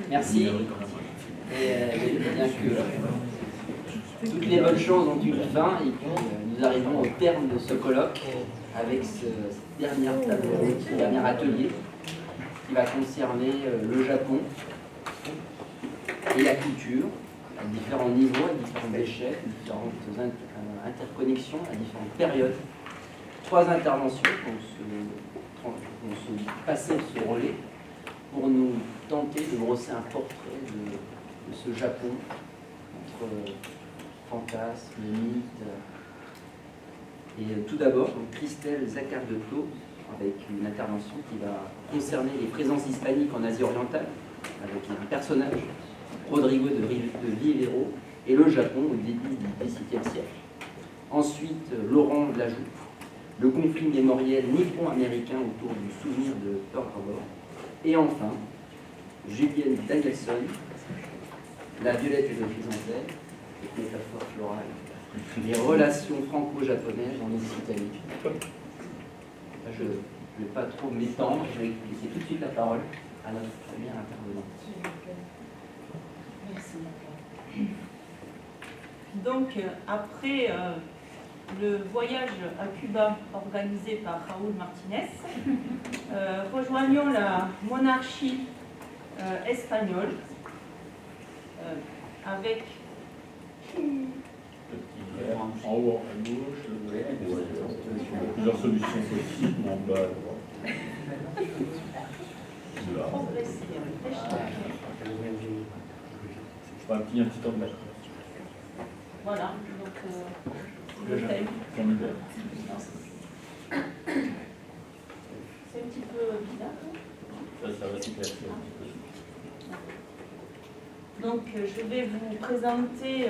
Merci. Et bien que toutes les bonnes choses ont une fin, et puis nous arrivons au terme de ce colloque avec ce dernier atelier qui va concerner le Japon et la culture à différents niveaux, à différentes échelles, différentes interconnexions, à différentes périodes. 3 interventions vont se passer ce relais pour nous tenter de brosser un portrait de ce Japon entre fantasmes, mythes. Et tout d'abord, Christelle Zaccardo avec une intervention qui va concerner les présences hispaniques en Asie orientale, avec un personnage, Rodrigo de Vivero, et le Japon au début du XVIIe siècle. Ensuite, Laurent Lajoux, le conflit mémoriel nippon-américain autour du souvenir de Pearl Harbor. Et enfin, Julienne Danielson, la violette et le chrysanthème, les métaphores florales, les relations franco-japonaises en Occitanie. Je ne vais pas trop m'étendre, je vais laisser tout de suite la parole à notre première intervenante. Merci. Donc, après le voyage à Cuba organisé par Raúl Martínez, rejoignons la monarchie espagnole avec en haut à gauche, plusieurs solutions possibles, en bas à droite. progresser, réfléchir. Un petit temps de la Voilà, donc le thème. formidable. C'est un petit peu bizarre. Ça va s'éclaircir un petit peu. Donc, je vais vous présenter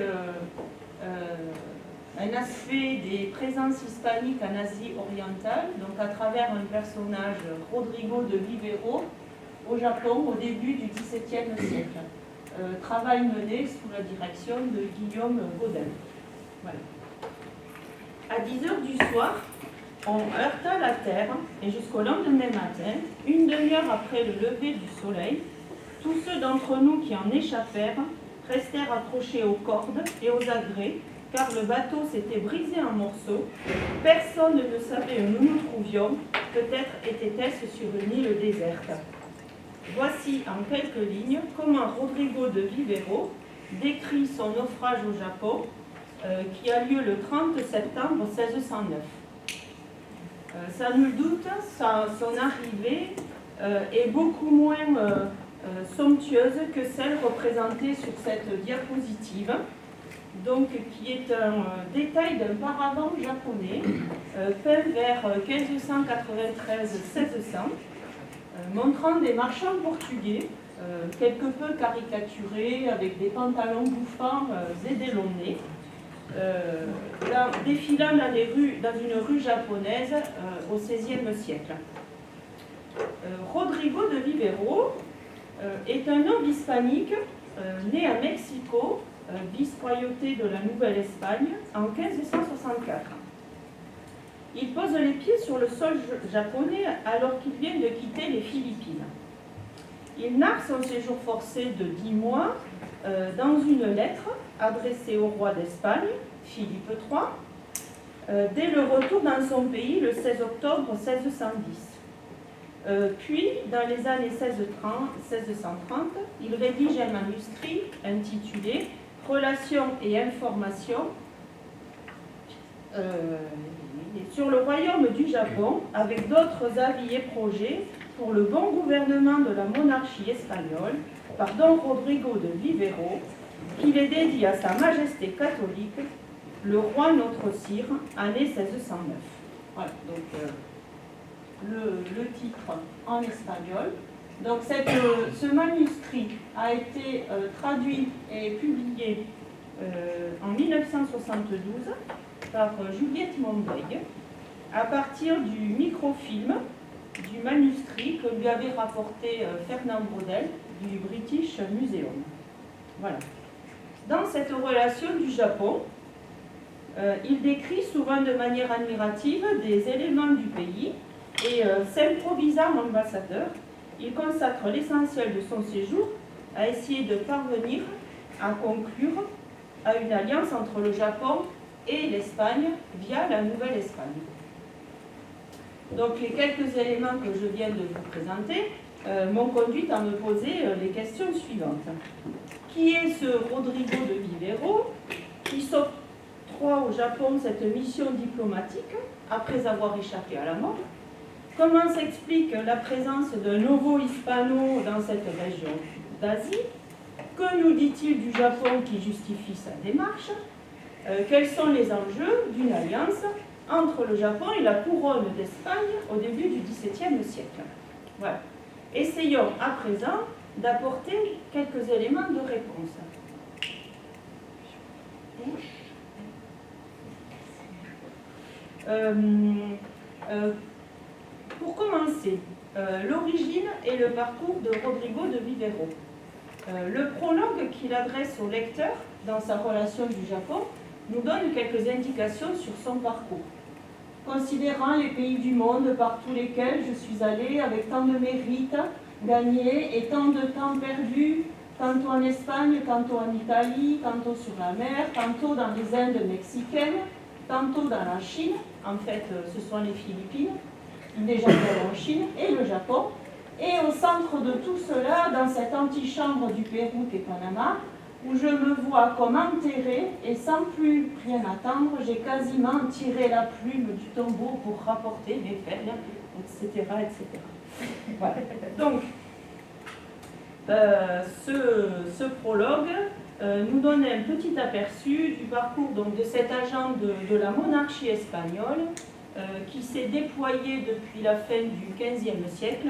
un aspect des présences hispaniques en Asie orientale, donc à travers un personnage, Rodrigo de Vivero, au Japon au début du XVIIe siècle. Travail mené sous la direction de Guillaume Baudin. Voilà. À 10h du soir, on heurta la terre et jusqu'au lendemain matin, une demi-heure après le lever du soleil, tous ceux d'entre nous qui en échappèrent restèrent accrochés aux cordes et aux agrès, car le bateau s'était brisé en morceaux. Personne ne savait où nous nous trouvions, peut-être était-ce sur une île déserte. Voici en quelques lignes comment Rodrigo de Vivero décrit son naufrage au Japon, qui a lieu le 30 septembre 1609. Sans nul doute, son arrivée est beaucoup moins somptueuse que celle représentée sur cette diapositive, donc qui est un détail d'un paravent japonais peint vers 1593-1600, montrant des marchands portugais, quelque peu caricaturés, avec des pantalons bouffants et des longs nez, défilant dans une rue japonaise au XVIe siècle. Rodrigo de Vivero est un noble hispanique né à Mexico, vice-royauté de la Nouvelle-Espagne, en 1564. Il pose les pieds sur le sol japonais alors qu'il vient de quitter les Philippines. Il narre son séjour forcé de 10 mois dans une lettre adressée au roi d'Espagne, Philippe III, dès le retour dans son pays le 16 octobre 1610. Puis, dans les années 1630, il rédige un manuscrit intitulé « Relations et informations » sur le royaume du Japon, avec d'autres avis et projets pour le bon gouvernement de la monarchie espagnole, par Don Rodrigo de Vivero, qu'il est dédié à Sa Majesté catholique, le roi notre sire, année 1609. Voilà, donc le titre en espagnol. Donc ce manuscrit a été traduit et publié en 1972 par Juliette Monbeig, à partir du microfilm du manuscrit que lui avait rapporté Fernand Braudel du British Museum. Voilà. Dans cette relation du Japon, il décrit souvent de manière admirative des éléments du pays et s'improvisant ambassadeur, il consacre l'essentiel de son séjour à essayer de parvenir à conclure à une alliance entre le Japon et l'Espagne via la Nouvelle-Espagne. Donc les quelques éléments que je viens de vous présenter m'ont conduite à me poser les questions suivantes. Qui est ce Rodrigo de Vivero qui s'octroie au Japon cette mission diplomatique après avoir échappé à la mort? Comment s'explique la présence d'un novo hispano dans cette région d'Asie? Que nous dit-il du Japon qui justifie sa démarche? Quels sont les enjeux d'une alliance entre le Japon et la couronne d'Espagne au début du XVIIe siècle? Voilà. Essayons à présent d'apporter quelques éléments de réponse. Pour commencer, l'origine et le parcours de Rodrigo de Vivero. Le prologue qu'il adresse au lecteur dans sa relation du Japon nous donne quelques indications sur son parcours. Considérant les pays du monde par tous lesquels je suis allé avec tant de mérites gagnés et tant de temps perdu, tantôt en Espagne, tantôt en Italie, tantôt sur la mer, tantôt dans les Indes mexicaines, tantôt dans la Chine, en fait ce sont les Philippines, il est déjà allé en Chine, et le Japon, et au centre de tout cela, dans cette antichambre du Pérou qu'est Panama, où je me vois comme enterré, et sans plus rien attendre, j'ai quasiment tiré la plume du tombeau pour rapporter mes fers, etc., etc. Voilà. Donc, ce prologue nous donne un petit aperçu du parcours donc, de cet agent de la monarchie espagnole qui s'est déployé depuis la fin du XVe siècle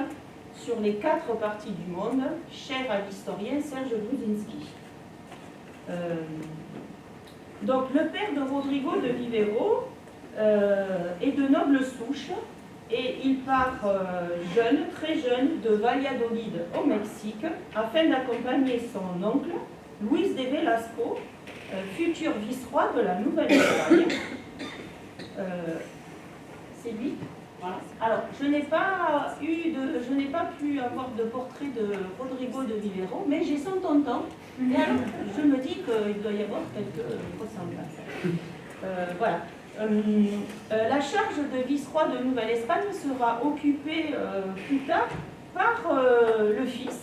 sur les 4 parties du monde, cher à l'historien Serge Gruzinski. Donc le père de Rodrigo de Vivero est de noble souche et il part jeune, très jeune, de Valladolid au Mexique afin d'accompagner son oncle, Luis de Velasco, futur vice-roi de la Nouvelle-Espagne. C'est lui. Voilà. Alors, je n'ai pas pu avoir de portrait de Rodrigo de Vivero, mais j'ai son tonton. Et alors, je me dis qu'il doit y avoir quelques ressemblances. Voilà. La charge de vice-roi de Nouvelle-Espagne sera occupée plus tard par le fils,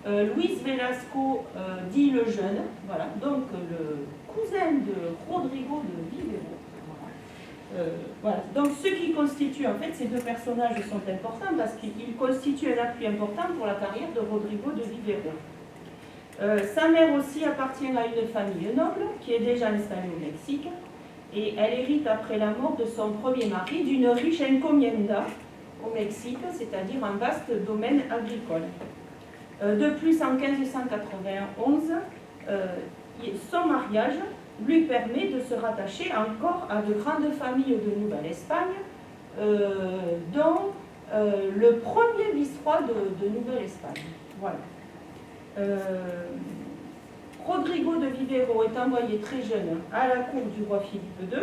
Luis Velasco, dit le Jeune, voilà, donc le cousin de Rodrigo de Vivero. Voilà. Donc ce qui constitue, en fait, ces deux personnages sont importants parce qu'ils constituent un appui important pour la carrière de Rodrigo de Vivero. Sa mère aussi appartient à une famille noble qui est déjà installée au Mexique et elle hérite après la mort de son premier mari d'une riche encomienda au Mexique, c'est-à-dire un vaste domaine agricole. De plus, en 1591, son mariage lui permet de se rattacher encore à de grandes familles de Nouvelle-Espagne, dont le premier vice-roi de Nouvelle-Espagne. Voilà. Rodrigo de Vivero est envoyé très jeune à la cour du roi Philippe II,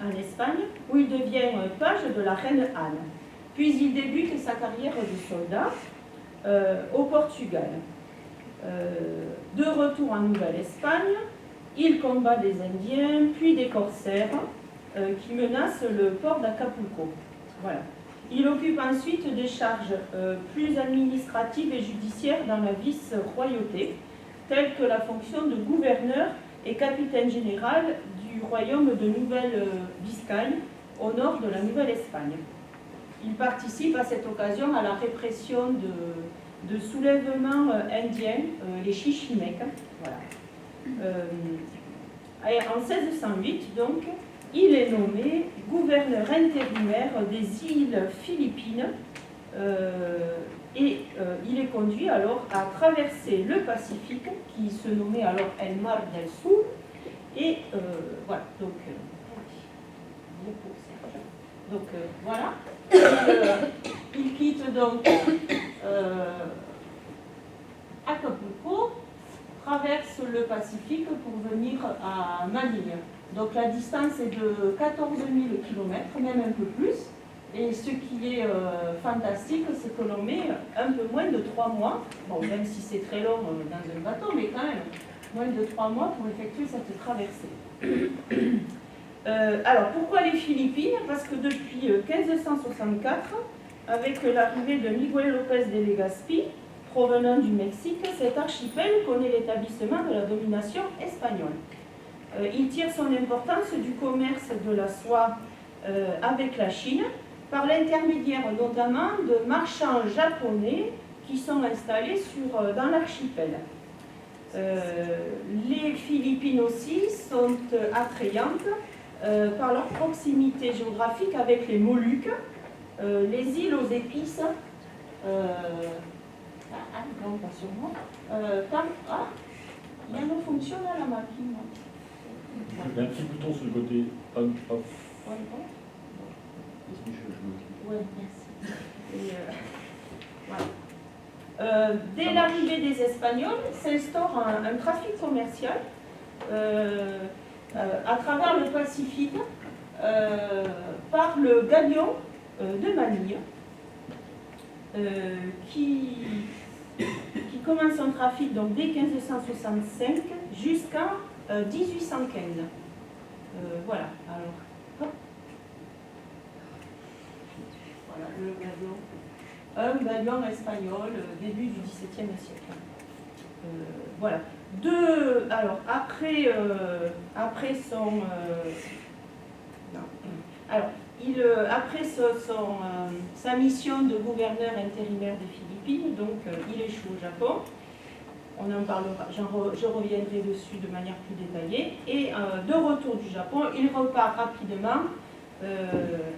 en Espagne, où il devient page de la reine Anne. Puis il débute sa carrière de soldat au Portugal. De retour en Nouvelle-Espagne, il combat des Indiens, puis des corsaires qui menacent le port d'Acapulco. Voilà. Il occupe ensuite des charges plus administratives et judiciaires dans la vice-royauté, telles que la fonction de gouverneur et capitaine général du royaume de Nouvelle-Biscaye, au nord de la Nouvelle-Espagne. Il participe à cette occasion à la répression de soulèvements indiens, les Chichimecs. Voilà. En 1608, donc, il est nommé gouverneur intérimaire des îles Philippines et il est conduit alors à traverser le Pacifique, qui se nommait alors El Mar del Sur, et voilà, donc voilà, il quitte donc Acapulco, traverse le Pacifique pour venir à Manille. Donc la distance est de 14 000 km, même un peu plus. Et ce qui est fantastique, c'est que l'on met un peu moins de 3 mois, bon, même si c'est très long dans un bateau, mais quand même, moins de 3 mois pour effectuer cette traversée. Alors, pourquoi les Philippines? Parce que depuis 1564, avec l'arrivée de Miguel López de Legazpi, provenant du Mexique, cet archipel connaît l'établissement de la domination espagnole. Il tire son importance du commerce de la soie avec la Chine, par l'intermédiaire notamment de marchands japonais qui sont installés dans l'archipel. Les Philippines aussi sont attrayantes par leur proximité géographique avec les Moluques, les îles aux épices, non, pas sur moi, il y a une fonction à la machine. Il y a un petit bouton sur le côté on-off. Oui, merci. Et, voilà. Dès l'arrivée des Espagnols, s'instaure un trafic commercial à travers le Pacifique par le galion de Manille qui commence son trafic donc, dès 1565 jusqu'à 1815. Voilà. Alors, hop. Voilà, le galion. Un galion espagnol, début du XVIIe siècle. Voilà. Alors, après son... non. Alors, après sa mission de gouverneur intérimaire des Philippines, donc il échoue au Japon. On en parlera, je reviendrai dessus de manière plus détaillée. Et de retour du Japon, il repart rapidement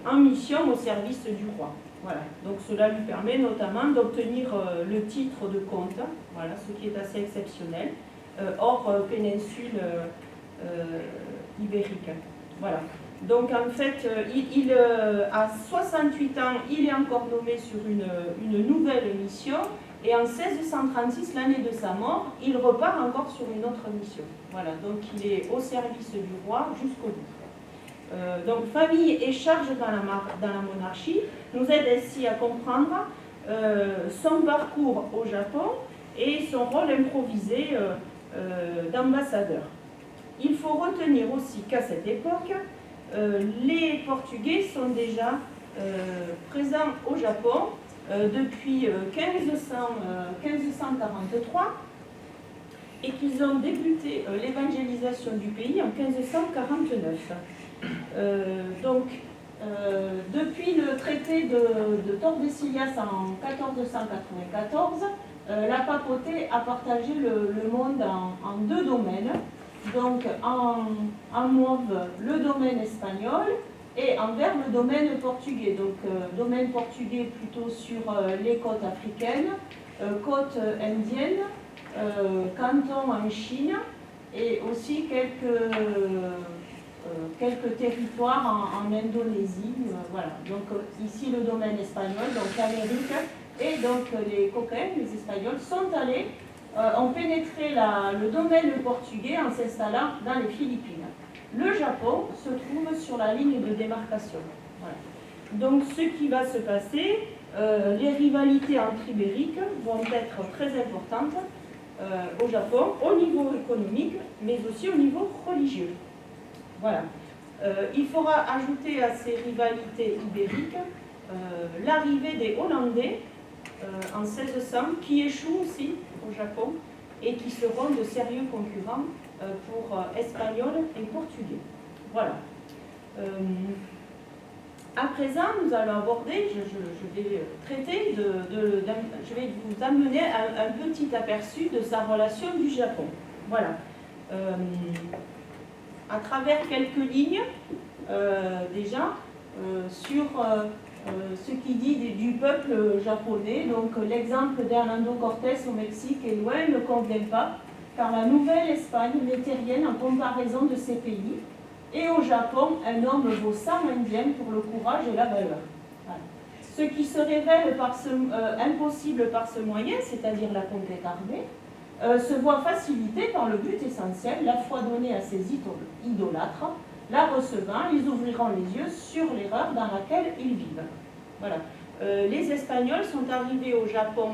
en mission au service du roi. Voilà. Donc cela lui permet notamment d'obtenir le titre de comte, voilà, ce qui est assez exceptionnel, hors péninsule ibérique. Voilà. Donc en fait, à 68 ans, il est encore nommé sur une nouvelle mission. Et en 1636, l'année de sa mort, il repart encore sur une autre mission. Voilà, donc il est au service du roi jusqu'au bout. Donc famille et charge dans la monarchie nous aide ainsi à comprendre son parcours au Japon et son rôle improvisé d'ambassadeur. Il faut retenir aussi qu'à cette époque, les Portugais sont déjà présents au Japon depuis 1543 et qu'ils ont débuté l'évangélisation du pays en 1549. Depuis le traité de Tordesillas en 1494, la papauté a partagé le monde en deux domaines. Donc en mauve, le domaine espagnol et en vert, le domaine portugais. Donc domaine portugais plutôt sur les côtes africaines, côtes indiennes, cantons en Chine et aussi quelques territoires en Indonésie. Voilà. Donc ici le domaine espagnol, donc l'Amérique, et donc les coquins, les Espagnols, ont pénétré le domaine portugais en s'installant dans les Philippines. Le Japon se trouve sur la ligne de démarcation. Voilà. Donc ce qui va se passer, les rivalités entre ibériques vont être très importantes au Japon, au niveau économique, mais aussi au niveau religieux. Voilà. Il faudra ajouter à ces rivalités ibériques l'arrivée des Hollandais en 1600, qui échouent aussi au Japon et qui seront de sérieux concurrents pour Espagnols et Portugais. Voilà. À présent, nous allons aborder, je vais traiter, je vais vous amener un petit aperçu de sa relation du Japon. Voilà. À travers quelques lignes, déjà, sur ce qui dit du peuple japonais. Donc l'exemple d'Hernando Cortés au Mexique et loin ne convient pas, car la Nouvelle-Espagne n'était rien en comparaison de ces pays. Et au Japon, un homme vaut 100 Indiens pour le courage et la valeur. Voilà. Ce qui se révèle impossible par ce moyen, c'est-à-dire la conquête armée, se voit facilité par le but essentiel, la foi donnée à ces idolâtres. La recevant, ils ouvriront les yeux sur l'erreur dans laquelle ils vivent. Voilà. Les Espagnols sont arrivés au Japon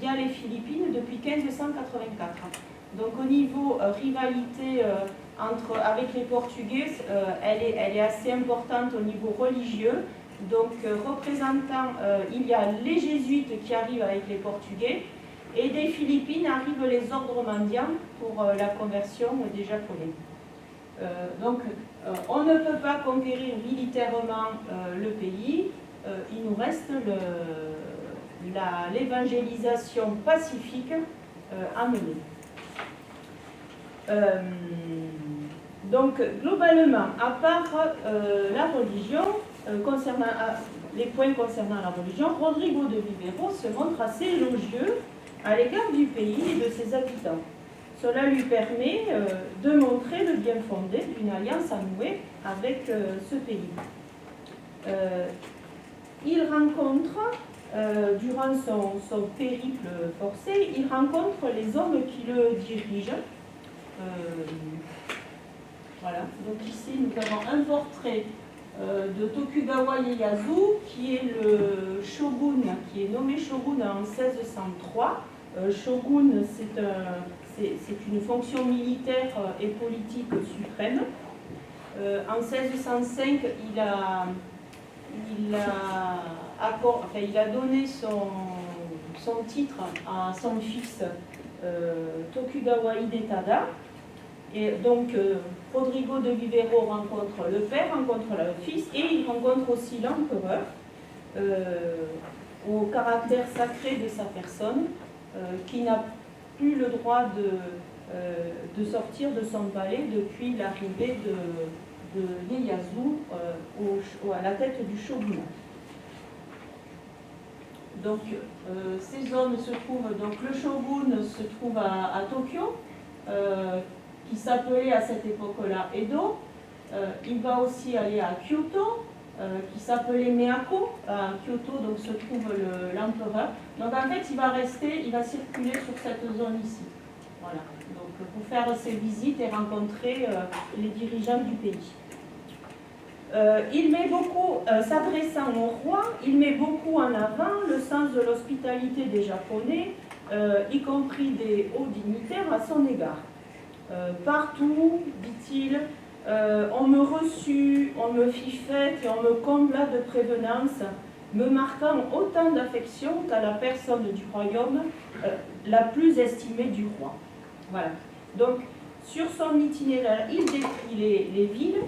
via les Philippines depuis 1584. Donc au niveau rivalité avec les Portugais, elle est assez importante au niveau religieux. Donc il y a les Jésuites qui arrivent avec les Portugais, et des Philippines arrivent les ordres mendiants pour la conversion des Japonais. On ne peut pas conquérir militairement le pays, il nous reste l'évangélisation pacifique à mener. Donc globalement, à part la religion, les points concernant la religion, Rodrigo de Vivero se montre assez élogieux à l'égard du pays et de ses habitants. Cela lui permet de montrer le bien fondé d'une alliance à nouer avec ce pays. Il rencontre, durant son périple forcé, il rencontre les hommes qui le dirigent. Voilà, donc ici nous avons un portrait de Tokugawa Ieyasu, qui est le shogun, qui est nommé shogun en 1603. Shogun, c'est une fonction militaire et politique suprême. En 1605, il a donné son titre à son fils Tokugawa Hidetada. Et donc, Rodrigo de Vivero rencontre le père, rencontre le fils, et il rencontre aussi l'empereur, au caractère sacré de sa personne, qui n'a plus le droit de sortir de son palais depuis l'arrivée de Ieyasu à la tête du shogunat. Donc, ces hommes se trouvent, donc le shogun se trouve à Tokyo, qui s'appelait à cette époque-là Edo. Il va aussi aller à Kyoto, qui s'appelait Meako. À Kyoto donc, se trouve l'empereur. Donc en fait, il va circuler sur cette zone ici. Voilà. Donc pour faire ses visites et rencontrer les dirigeants du pays. Il met beaucoup, s'adressant au roi, il met beaucoup en avant le sens de l'hospitalité des Japonais, y compris des hauts dignitaires à son égard. Partout, dit-il, on me reçut, on me fit fête et on me combla de prévenance, me marquant autant d'affection qu'à la personne du royaume, la plus estimée du roi. Voilà. Donc, sur son itinéraire, il décrit les villes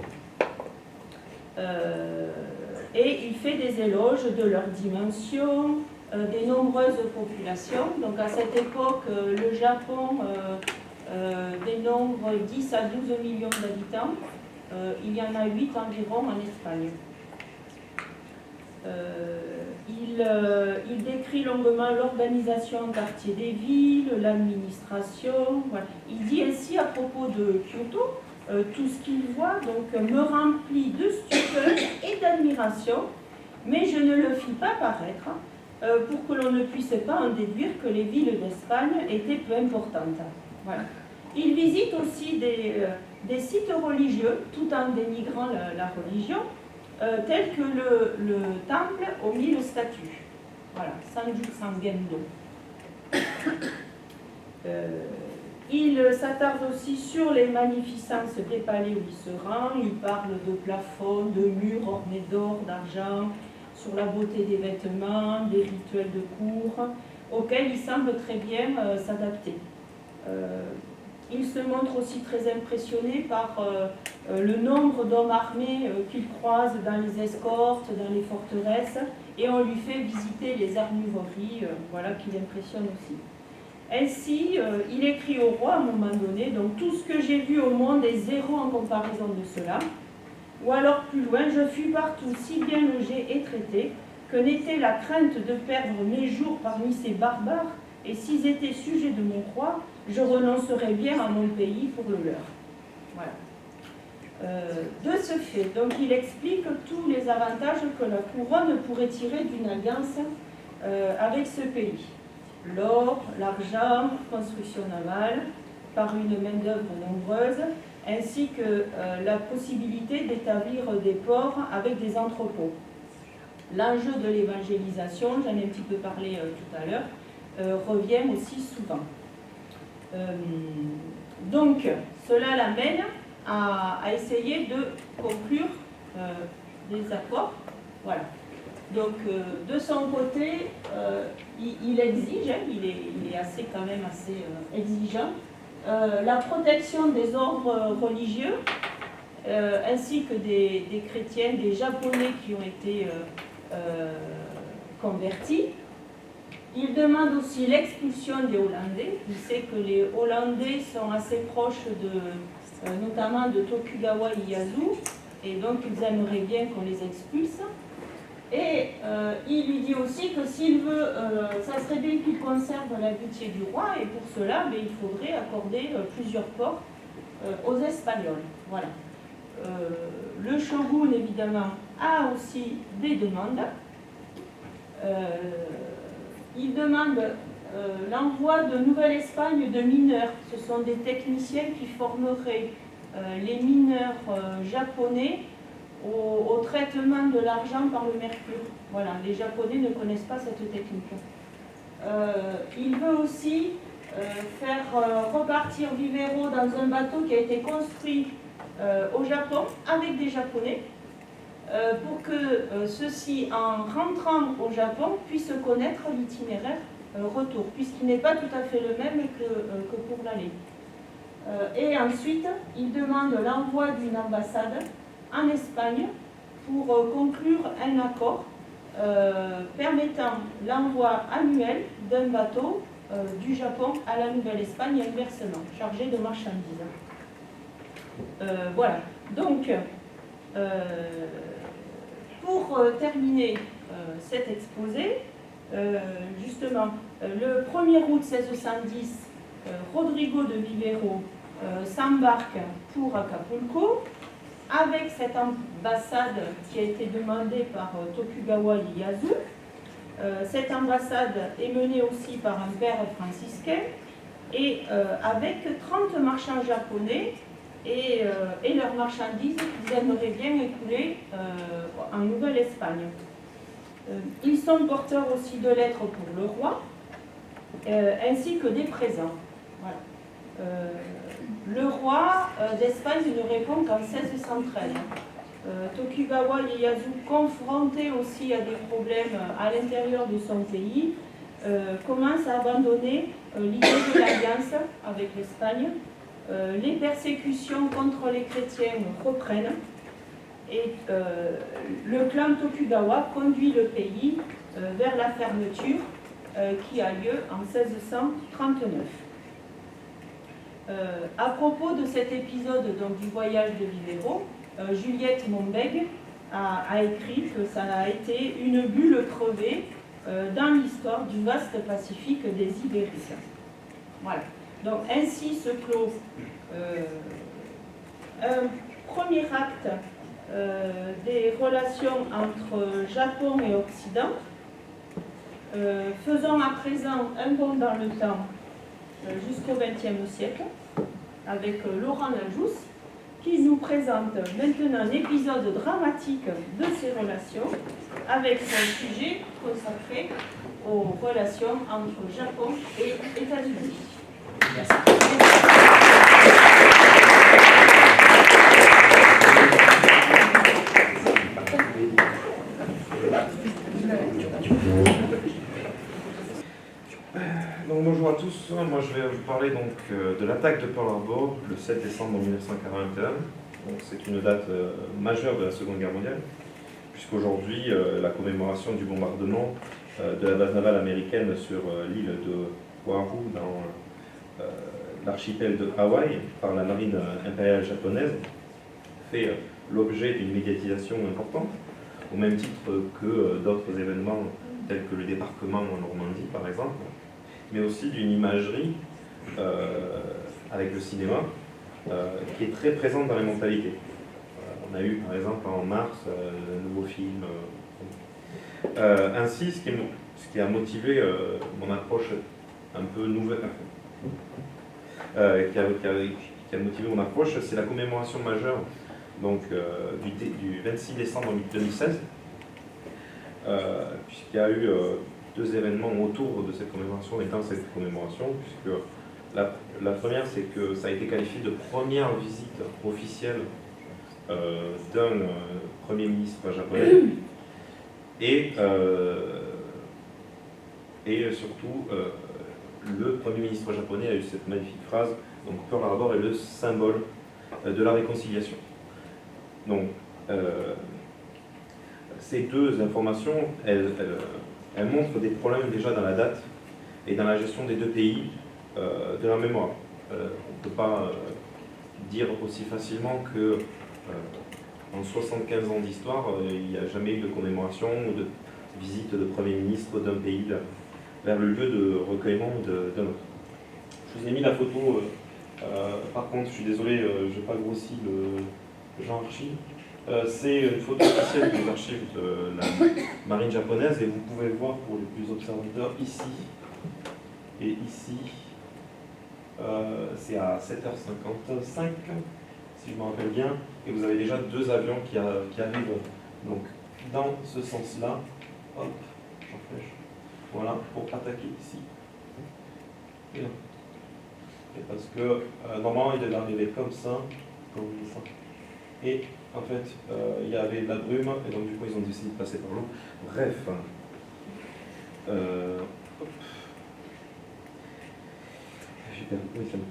et il fait des éloges de leur dimension, des nombreuses populations. Donc, à cette époque, le Japon dénombre 10 à 12 millions d'habitants. Il y en a 8 environ en Espagne. Il décrit longuement l'organisation en quartier des villes, l'administration. Voilà. Il dit ainsi à propos de Kyoto, tout ce qu'il voit donc, me remplit de stupeur et d'admiration, mais je ne le fis pas paraître pour que l'on ne puisse pas en déduire que les villes d'Espagne étaient peu importantes. Voilà. Il visite aussi des sites religieux, tout en dénigrant la religion, tels que le temple aux 1000 statues. Voilà, Sanju Sangendo. Il s'attarde aussi sur les magnificences des palais où il se rend. Il parle de plafonds, de murs ornés d'or, d'argent, sur la beauté des vêtements, des rituels de cour, auxquels il semble très bien s'adapter. Il se montre aussi très impressionné par le nombre d'hommes armés qu'il croise dans les escortes, dans les forteresses, et on lui fait visiter les armureries, voilà, qui l'impressionne aussi. Ainsi, il écrit au roi à un moment donné, donc tout ce que j'ai vu au monde est zéro en comparaison de cela. Ou alors plus loin, je fus partout si bien logé et traité que n'était la crainte de perdre mes jours parmi ces barbares, et s'ils étaient sujets de mon roi, je renoncerais bien à mon pays pour le leur. Voilà. De ce fait, donc il explique tous les avantages que la couronne pourrait tirer d'une alliance avec ce pays. L'or, l'argent, construction navale, par une main-d'œuvre nombreuse, ainsi que la possibilité d'établir des ports avec des entrepôts. l'enjeu de l'évangélisation, j'en ai un petit peu parlé tout à l'heure, revient aussi souvent. Donc, cela l'amène à essayer de conclure des accords. Voilà. Donc, de son côté, il exige, hein, il est assez, quand même assez exigeant, la protection des ordres religieux, ainsi que des chrétiens, des Japonais qui ont été convertis. Il demande aussi l'expulsion des Hollandais. Il sait que les Hollandais sont assez proches notamment de Tokugawa Ieyasu, et donc ils aimeraient bien qu'on les expulse. Et il lui dit aussi que s'il veut, ça serait bien qu'il conserve l'amitié du roi, et pour cela, il faudrait accorder plusieurs ports aux Espagnols. Voilà. Le shogun, évidemment, a aussi des demandes. Il demande l'envoi de Nouvelle-Espagne de mineurs. Ce sont des techniciens qui formeraient les mineurs japonais au traitement de l'argent par le mercure. Voilà, les Japonais ne connaissent pas cette technique. Il veut aussi faire repartir Vivero dans un bateau qui a été construit au Japon avec des Japonais pour que ceux-ci, en rentrant au Japon, puissent connaître l'itinéraire retour, puisqu'il n'est pas tout à fait le même que pour l'aller. Et ensuite, il demande l'envoi d'une ambassade en Espagne pour conclure un accord permettant l'envoi annuel d'un bateau du Japon à la Nouvelle-Espagne et inversement, chargé de marchandises. Voilà. Donc, pour terminer cet exposé, justement, le 1er août 1610, Rodrigo de Vivero s'embarque pour Acapulco avec cette ambassade qui a été demandée par Tokugawa Ieyasu. Cette ambassade est menée aussi par un père franciscain et avec 30 marchands japonais et leurs marchandises qu'ils aimeraient bien écouler en Nouvelle-Espagne. Ils sont porteurs aussi de lettres pour le roi, ainsi que des présents. Voilà. Le roi d'Espagne ne répond qu'en 1613. Tokugawa Ieyasu, confronté aussi à des problèmes à l'intérieur de son pays, commence à abandonner l'idée de l'alliance avec l'Espagne. Les persécutions contre les chrétiens reprennent et le clan Tokugawa conduit le pays vers la fermeture qui a lieu en 1639. À propos de cet épisode donc, du voyage de Vivero, Juliette Mombeg a écrit que ça a été une bulle crevée dans l'histoire du vaste Pacifique des Ibériques. Voilà. Donc ainsi se clôt un premier acte des relations entre Japon et Occident. Faisons à présent un bond dans le temps jusqu'au XXe siècle avec Laurent Lajousse qui nous présente maintenant un épisode dramatique de ces relations avec son sujet consacré aux relations entre Japon et États-Unis. Merci. Donc bonjour à tous, moi je vais vous parler donc de l'attaque de Pearl Harbor le 7 décembre 1941. C'est une date majeure de la Seconde Guerre mondiale, puisqu'aujourd'hui la commémoration du bombardement de la base navale américaine sur l'île de Oahu dans l'archipel de Hawaï par la marine impériale japonaise fait l'objet d'une médiatisation importante, au même titre que d'autres événements tels que le débarquement en Normandie par exemple, mais aussi d'une imagerie avec le cinéma qui est très présente dans les mentalités. On a eu par exemple en mars un nouveau film. Ainsi, ce qui a motivé mon approche un peu nouvelle, qui a motivé mon approche, c'est la commémoration majeure donc, du 26 décembre 2016, puisqu'il y a eu deux événements autour de cette commémoration et dans cette commémoration, puisque la première, c'est que ça a été qualifié de première visite officielle d'un Premier ministre japonais, et surtout, le Premier ministre japonais a eu cette magnifique phrase, donc Pearl Harbor est le symbole de la réconciliation. Donc, ces deux informations, elles montrent des problèmes déjà dans la date et dans la gestion des deux pays de la mémoire. On ne peut pas dire aussi facilement que en 75 ans d'histoire, il n'y a jamais eu de commémoration ou de visite de Premier ministre d'un pays vers le lieu de recueillement d'un autre. Je vous ai mis la photo, par contre, je suis désolé, je n'ai pas grossi le Jean Archive. C'est une photo officielle des archives de la marine japonaise, et vous pouvez voir pour les plus observateurs ici et ici, c'est à 7h55, si je me rappelle bien, et vous avez déjà deux avions qui arrivent donc dans ce sens-là. Hop, j'en flèche. Voilà, pour attaquer ici. Et là. Et parce que normalement il devait arriver comme ça, et en fait il y avait de la brume, et donc du coup ils ont décidé de passer par l'eau. Bref. Hop. J'ai perdu. Oui, c'est bon.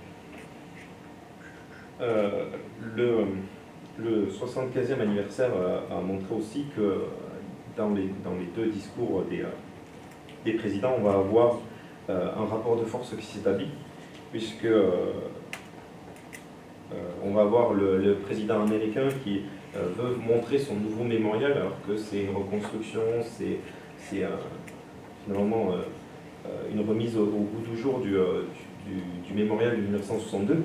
Le 75e anniversaire a montré aussi que dans les deux discours des présidents, on va avoir un rapport de force qui s'établit, puisque on va avoir le président américain qui veut montrer son nouveau mémorial, alors que c'est une reconstruction, c'est finalement une remise au goût du jour du mémorial de 1962.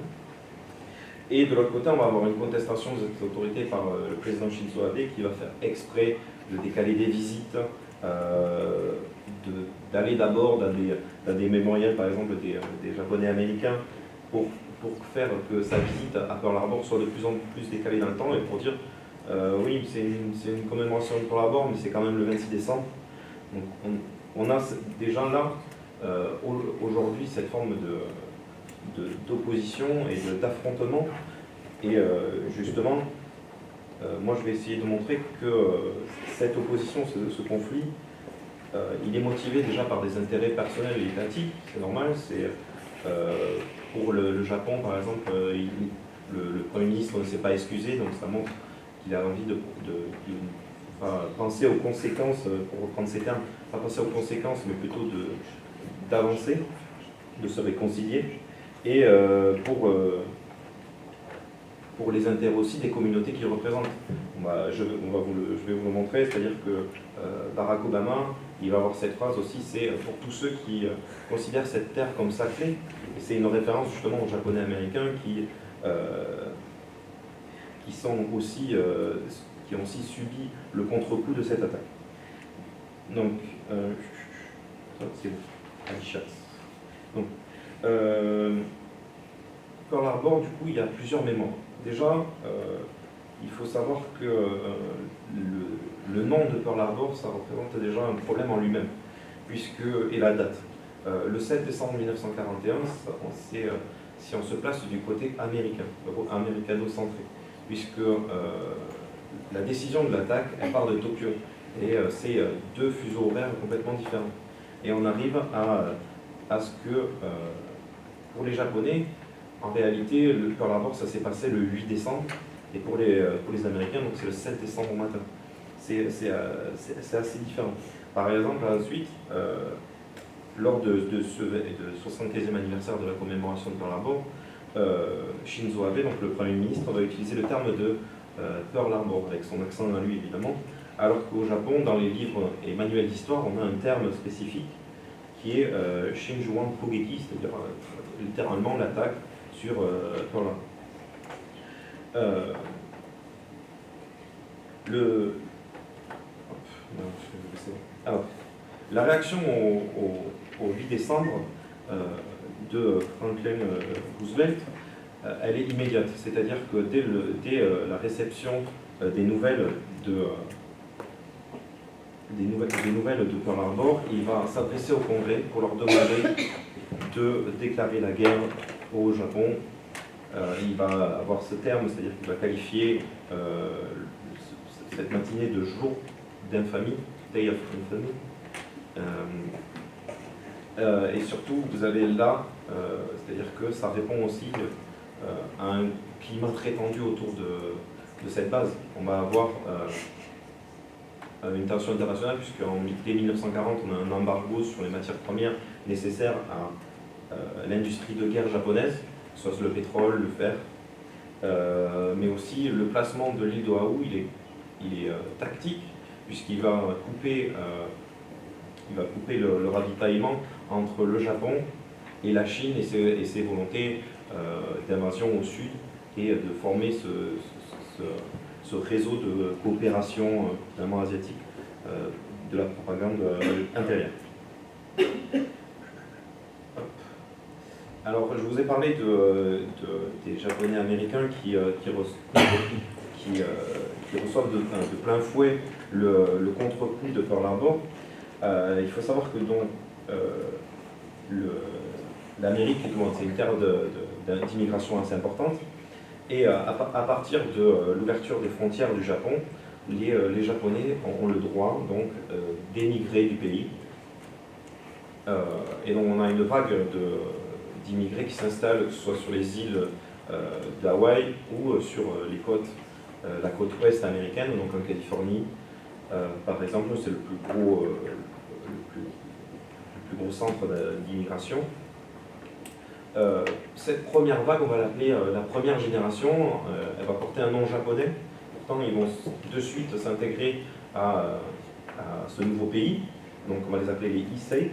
Et de l'autre côté, on va avoir une contestation de cette autorité par le président Shinzo Abe, qui va faire exprès de décaler des visites, d'aller d'abord dans des mémorials, par exemple, des Japonais américains, pour faire que sa visite à Pearl Harbor soit de plus en plus décalée dans le temps, et pour dire, oui, c'est une commémoration de Pearl Harbor, mais c'est quand même le 26 décembre. Donc on a déjà là, aujourd'hui, cette forme d'opposition et d'affrontement, et justement, moi je vais essayer de montrer que cette opposition, ce conflit, il est motivé déjà par des intérêts personnels et étatiques, c'est normal. C'est pour le Japon par exemple, le Premier ministre ne s'est pas excusé, donc ça montre qu'il a envie de penser aux conséquences, pour reprendre ces termes, pas penser aux conséquences, mais plutôt d'avancer, de se réconcilier. Et pour les intérêts aussi des communautés qu'il représente. Je vais vous le montrer, c'est-à-dire que Barack Obama, il va avoir cette phrase aussi, c'est pour tous ceux qui considèrent cette terre comme sacrée, et c'est une référence justement aux Japonais américains qui ont aussi subi le contre-coup de cette attaque. Donc, c'est Alichat. Donc, Pearl Harbor, du coup, il y a plusieurs mémoires. Déjà, il faut savoir que le nom de Pearl Harbor, ça représente déjà un problème en lui-même, et la date. Le 7 décembre 1941, si on se place du côté américain, américano-centré, puisque la décision de l'attaque, elle part de Tokyo, et c'est deux fuseaux horaires complètement différents. Et on arrive à ce que, pour les Japonais, en réalité, le Pearl Harbor, ça s'est passé le 8 décembre, et pour les Américains, donc c'est le 7 décembre au matin. C'est assez différent. Par exemple, ensuite, lors de ce 75e anniversaire de la commémoration de Pearl Harbor, Shinzo Abe, donc le Premier ministre, va utiliser le terme de Pearl Harbor, avec son accent à lui évidemment, alors qu'au Japon, dans les livres et manuels d'histoire, on a un terme spécifique qui est Shinjuan Kogeki, c'est-à-dire littéralement l'attaque sur Pearl Harbor. Alors, la réaction au 8 décembre de Franklin Roosevelt, elle est immédiate. C'est-à-dire que dès la réception des nouvelles des nouvelles de Pearl Harbor, il va s'adresser au Congrès pour leur demander de déclarer la guerre au Japon. Il va avoir ce terme, c'est-à-dire qu'il va qualifier cette matinée de jour d'infamie, Day of Infamy. Et surtout, vous avez là, c'est-à-dire que ça répond aussi à un climat très tendu autour de cette base. On va avoir une tension internationale, puisque dès 1940, on a un embargo sur les matières premières nécessaires à l'industrie de guerre japonaise, soit le pétrole, le fer, mais aussi le placement de l'île d'Oahu, il est tactique, puisqu'il va couper, le ravitaillement entre le Japon et la Chine et ses volontés d'invasion au sud et de former ce réseau de coopération finalement asiatique de la propagande impériale. Alors, je vous ai parlé des Japonais américains qui reçoivent de plein fouet le contre-coup de Pearl Harbor. Il faut savoir que donc l'Amérique c'est une terre d'immigration assez importante, et à partir de l'ouverture des frontières du Japon, les Japonais ont le droit donc d'émigrer du pays. Et donc on a une vague d'immigrés qui s'installent, que ce soit sur les îles d'Hawaï ou sur la côte ouest américaine, donc en Californie. Par exemple, c'est le plus gros centre d'immigration. Cette première vague, on va l'appeler la première génération, elle va porter un nom japonais. Pourtant, ils vont de suite s'intégrer à ce nouveau pays. Donc, on va les appeler les Issei,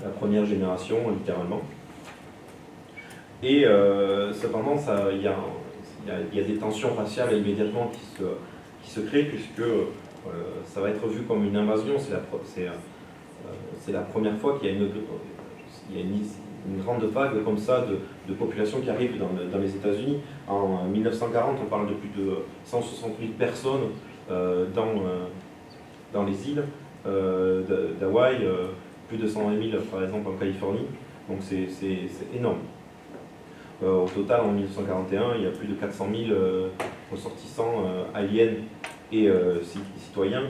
la première génération, littéralement. Et cependant, il y a des tensions raciales immédiatement qui se créent, puisque ça va être vu comme une invasion. C'est la première fois qu'il y a une grande vague comme ça de population qui arrive dans les États-Unis. En 1940, on parle de plus de 160 000 personnes dans les îles d'Hawaï, plus de 120 000 par exemple en Californie. Donc c'est énorme. Au total, en 1941, il y a plus de 400 000 ressortissants aliens et citoyens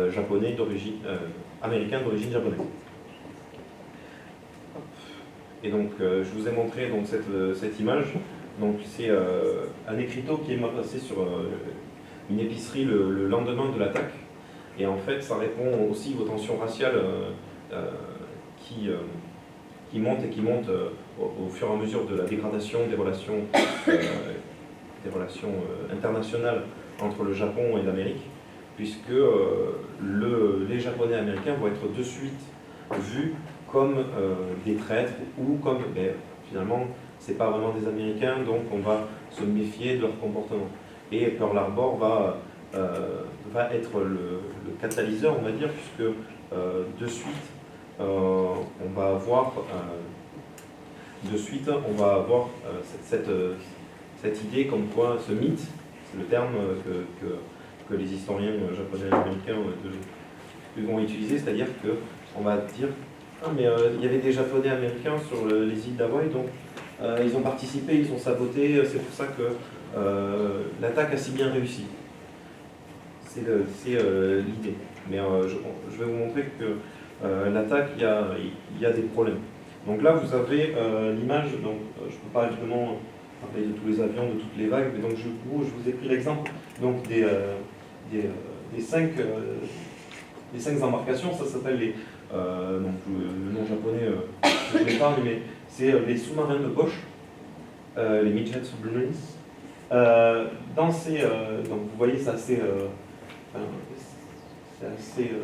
japonais américains d'origine japonaise. Et donc, je vous ai montré donc, cette image. Donc, c'est un écriteau qui est passé sur une épicerie le lendemain de l'attaque. Et en fait, ça répond aussi aux tensions raciales qui montent au fur et à mesure de la dégradation des relations internationales entre le Japon et l'Amérique, puisque les Japonais américains vont être de suite vus comme des traîtres ou comme, finalement, c'est pas vraiment des Américains, donc on va se méfier de leur comportement. Et Pearl Harbor va être le catalyseur, on va dire, puisque de suite, on va avoir cette idée comme quoi ce mythe, c'est le terme que les historiens japonais et américains vont utiliser, c'est-à-dire qu'on va dire « Ah, mais il y avait des Japonais américains sur les îles d'Hawaï, donc ils ont participé, ils ont saboté, c'est pour ça que l'attaque a si bien réussi. » C'est l'idée. Mais je vais vous montrer que l'attaque, il y a des problèmes. Donc là, vous avez l'image, donc je ne peux pas évidemment parler de tous les avions, de toutes les vagues, mais donc je vous ai pris l'exemple donc des 5 embarcations. Ça s'appelle donc le nom japonais, je ne parle, mais c'est les sous-marins de poche, les midget submarines. Donc vous voyez, c'est assez,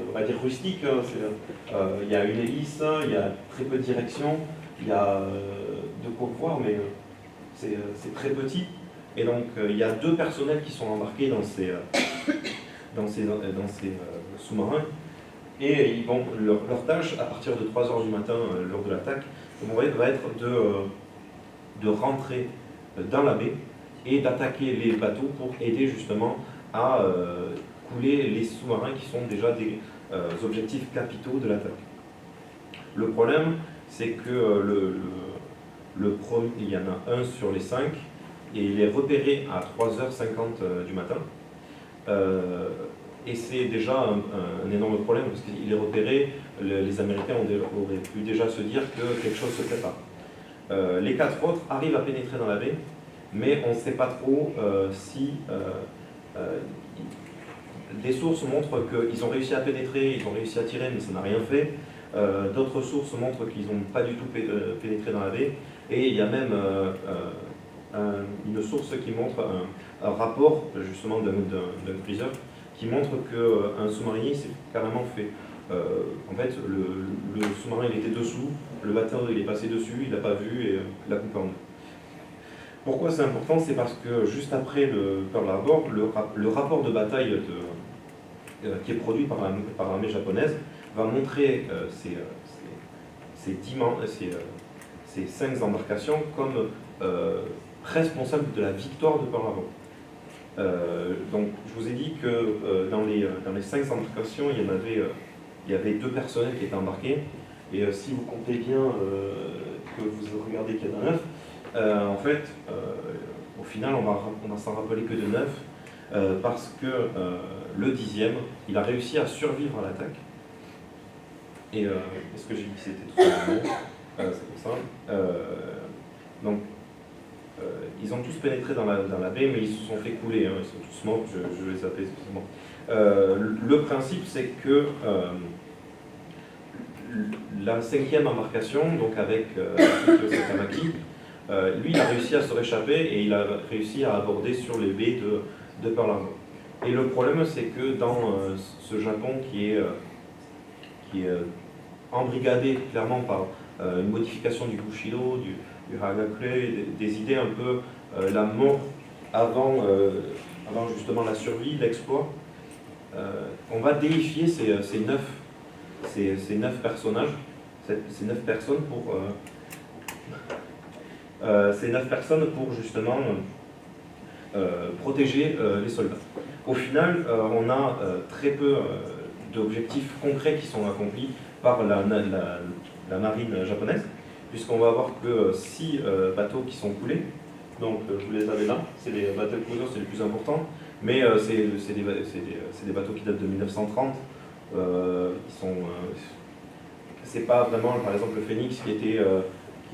on va dire, rustique. Il y a une hélice, il y a très peu de direction, il y a de quoi voir, mais c'est très petit. Et donc il y a 2 personnels qui sont embarqués dans ces sous-marins. Et leur tâche, à partir de 3 h du matin, lors de l'attaque, va être de rentrer dans la baie et d'attaquer les bateaux pour aider justement à couler les sous-marins qui sont déjà objectifs capitaux de l'attaque. Le problème, c'est que il y en a un sur les 5, et il est repéré à 3h50 du matin. Et c'est déjà un énorme problème, parce qu'il est repéré, les Américains auraient pu déjà se dire que quelque chose se prépare. Les 4 autres arrivent à pénétrer dans la baie, mais on ne sait pas trop si... des sources montrent qu'ils ont réussi à pénétrer, ils ont réussi à tirer, mais ça n'a rien fait. D'autres sources montrent qu'ils n'ont pas du tout pénétré dans la baie. Et il y a même une source qui montre un rapport, justement, d'un cruiser, qui montre qu'un sous-marinier s'est carrément fait. En fait, le sous-marin il était dessous, le bateau il est passé dessus, il n'a pas vu et l'a coupé en deux. Pourquoi c'est important? C'est parce que juste après le Pearl Harbor, le rapport de bataille qui est produit par l'armée japonaise va montrer ces 5 embarcations comme responsables de la victoire de Pearl Harbor. Donc je vous ai dit que dans les 5 embarcations, il y avait 2 personnels qui étaient embarqués. Et si vous comptez bien que vous regardez qu'il y en a 9, en fait, au final, on va s'en rappeler que de 9, parce que le 10e, il a réussi à survivre à l'attaque. Et est-ce que j'ai dit que c'était tout simplement c'est pour ça. Donc, ils ont tous pénétré dans la baie, mais ils se sont fait couler, hein, ils sont tous morts, je les appelle excusez-moi. Le principe, c'est que la 5e embarcation, donc avec Sakamaki, lui, il a réussi à se réchapper et il a réussi à aborder sur les baies de Pearl Harbor. Et le problème, c'est que dans ce Japon qui est embrigadé clairement par une modification du Bushido, du Hagakure, des idées un peu la mort avant justement la survie, l'exploit, on va déifier ces 9 personnages, ces 9 personnes pour justement protéger les soldats. Au final, on a très peu d'objectifs concrets qui sont accomplis par la marine japonaise, puisqu'on va avoir que 6 bateaux qui sont coulés. Donc je vous les avais là, c'est les battle cruisers, c'est les plus importants, mais c'est des bateaux qui datent de 1930. C'est pas vraiment, par exemple, le Phoenix qui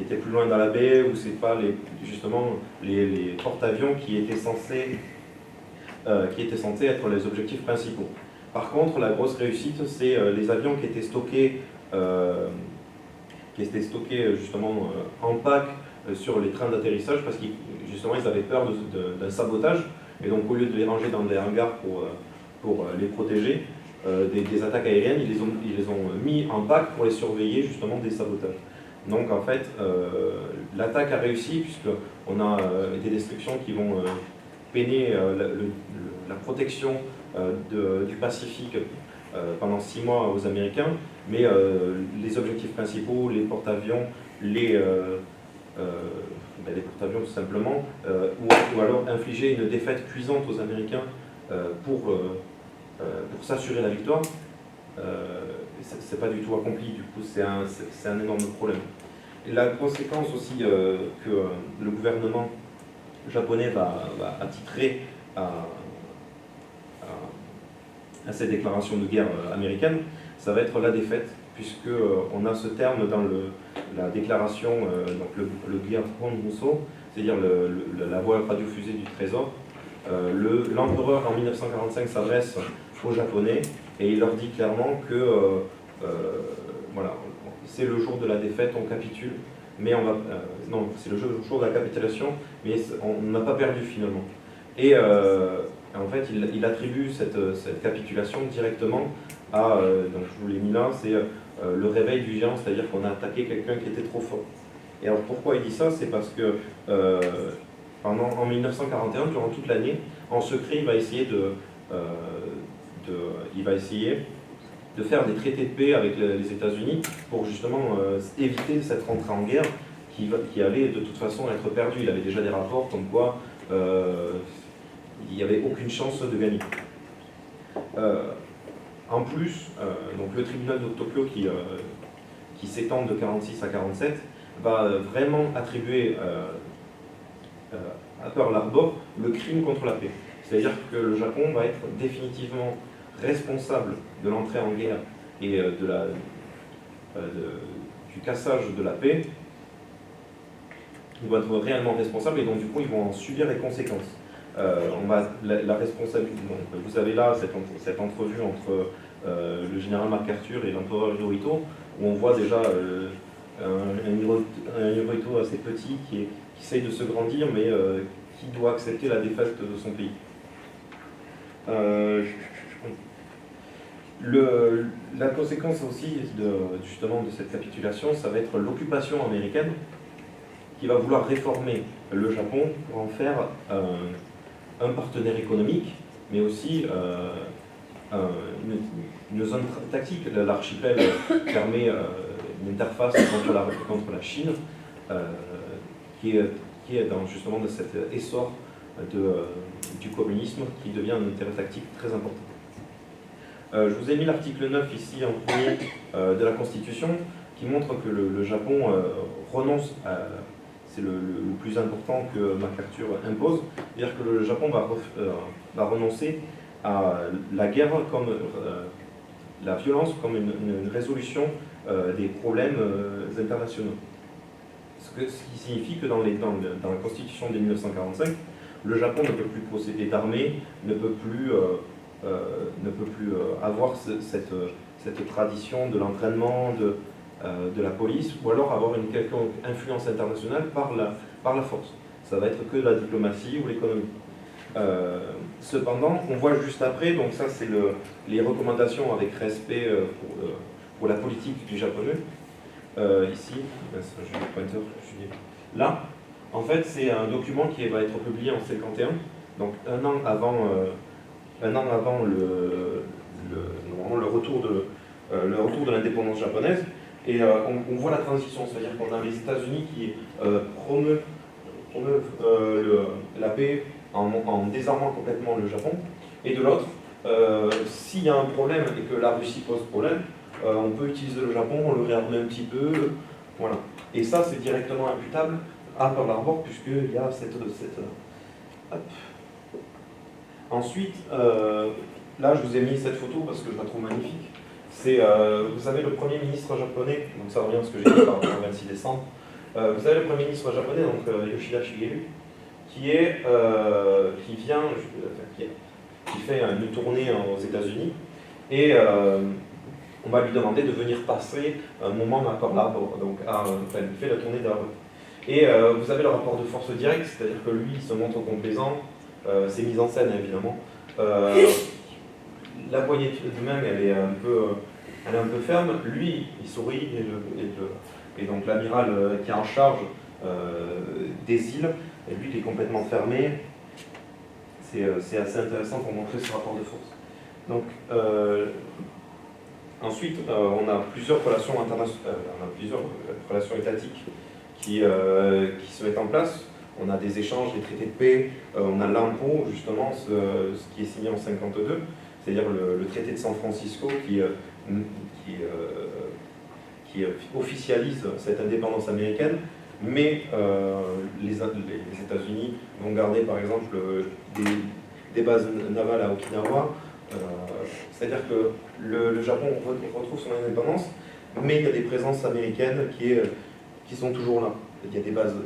était plus loin dans la baie, ou c'est pas justement les porte-avions qui étaient censés être les objectifs principaux. Par contre, la grosse réussite, c'est les avions qui étaient stockés justement en pack sur les trains d'atterrissage, parce qu'ils justement ils avaient peur d'un sabotage, et donc au lieu de les ranger dans des hangars pour les protéger des attaques aériennes, ils les ont mis en pack pour les surveiller justement des sabotages. Donc en fait, l'attaque a réussi, puisqu'on a des destructions qui vont peiner la protection du Pacifique pendant 6 mois aux Américains, mais les objectifs principaux, les porte-avions, les porte-avions tout simplement, ou alors infliger une défaite cuisante aux Américains pour s'assurer la victoire, c'est pas du tout accompli, du coup c'est un énorme problème. Et la conséquence aussi que le gouvernement japonais va attitrer à cette déclaration de guerre américaine, ça va être la défaite, puisqu'on a ce terme dans la déclaration, donc le Gyakon Muso, c'est-à-dire la voie radiofusée du trésor. L'empereur en 1945 s'adresse aux Japonais et il leur dit clairement que voilà, c'est le jour de la défaite, on capitule, mais on va non, c'est le jour de la capitulation, mais on n'a pas perdu finalement. Et en fait, il attribue cette capitulation directement à, donc je vous l'ai mis là, c'est le réveil du géant, c'est-à-dire qu'on a attaqué quelqu'un qui était trop fort. Et alors pourquoi il dit ça? C'est parce que en 1941, durant toute l'année, en secret, il va essayer de faire des traités de paix avec les États-Unis pour justement éviter cette rentrée en guerre qui allait de toute façon être perdue. Il avait déjà des rapports comme quoi il n'y avait aucune chance de gagner. En plus, donc le tribunal de Tokyo qui s'étend de 46 à 47 va vraiment attribuer à Pearl Harbor le crime contre la paix. C'est-à-dire que le Japon va être définitivement responsable de l'entrée en guerre et du cassage de la paix. Ils vont être réellement responsables et donc du coup ils vont en subir les conséquences. La responsabilité, donc, vous avez là cette entrevue entre le général MacArthur et l'empereur Hirohito, où on voit déjà un Hirohito assez petit qui essaye de se grandir, mais qui doit accepter la défaite de son pays. La conséquence aussi justement de cette capitulation, ça va être l'occupation américaine qui va vouloir réformer le Japon pour en faire un partenaire économique, mais aussi une zone tactique. L'archipel permet une interface contre la Chine, qui est justement de cet essor du communisme qui devient un intérêt tactique très important. Je vous ai mis l'article 9 ici en premier de la Constitution qui montre que le Japon renonce à... C'est le plus important que MacArthur impose, c'est-à-dire que le Japon va renoncer à la guerre comme la violence comme une résolution des problèmes internationaux. Ce qui signifie que dans la Constitution de 1945, le Japon ne peut plus posséder d'armée, ne peut plus avoir cette tradition de l'entraînement, de la police, ou alors avoir une quelconque influence internationale par la force. Ça va être que la diplomatie ou l'économie. Cependant, on voit juste après, donc ça c'est les recommandations avec respect pour la politique du japonais. Ici, je le pointeur, là, en fait c'est un document qui va être publié en 1951, donc un an avant le retour de l'indépendance japonaise. Et on voit la transition, c'est-à-dire qu'on a les États-Unis qui promeuvent la paix en désarmant complètement le Japon, et de l'autre, s'il y a un problème et que la Russie pose problème, on peut utiliser le Japon, on le réarme un petit peu, voilà. Et ça, c'est directement imputable à Pearl Harbor, puisqu'il y a cette hop. Ensuite, là, je vous ai mis cette photo parce que je la trouve magnifique. C'est, vous savez, le Premier ministre japonais, donc ça revient à ce que j'ai dit par rapport au 26 décembre, vous avez le Premier ministre japonais, donc Yoshida Shigeru, qui fait une tournée aux États-Unis, et on va lui demander de venir passer un moment à Pearl Harbor, donc il fait la tournée de la route. Et vous avez le rapport de force direct, c'est-à-dire que lui, il se montre complaisant, c'est mis en scène évidemment. La poignée de main, elle est un peu ferme. Lui, il sourit, et donc l'amiral qui est en charge des îles, et lui, il est complètement fermé. C'est assez intéressant pour montrer ce rapport de force. Donc, ensuite, on a plusieurs relations internationales, on a plusieurs relations étatiques qui se mettent en place. On a des échanges, des traités de paix, on a l'AMPO, justement, ce qui est signé en 1952, c'est-à-dire le traité de San Francisco qui officialise cette indépendance américaine, mais les États-Unis vont garder par exemple des bases navales à Okinawa, c'est-à-dire que le Japon retrouve son indépendance, mais il y a des présences américaines qui sont toujours là. Il y a des bases,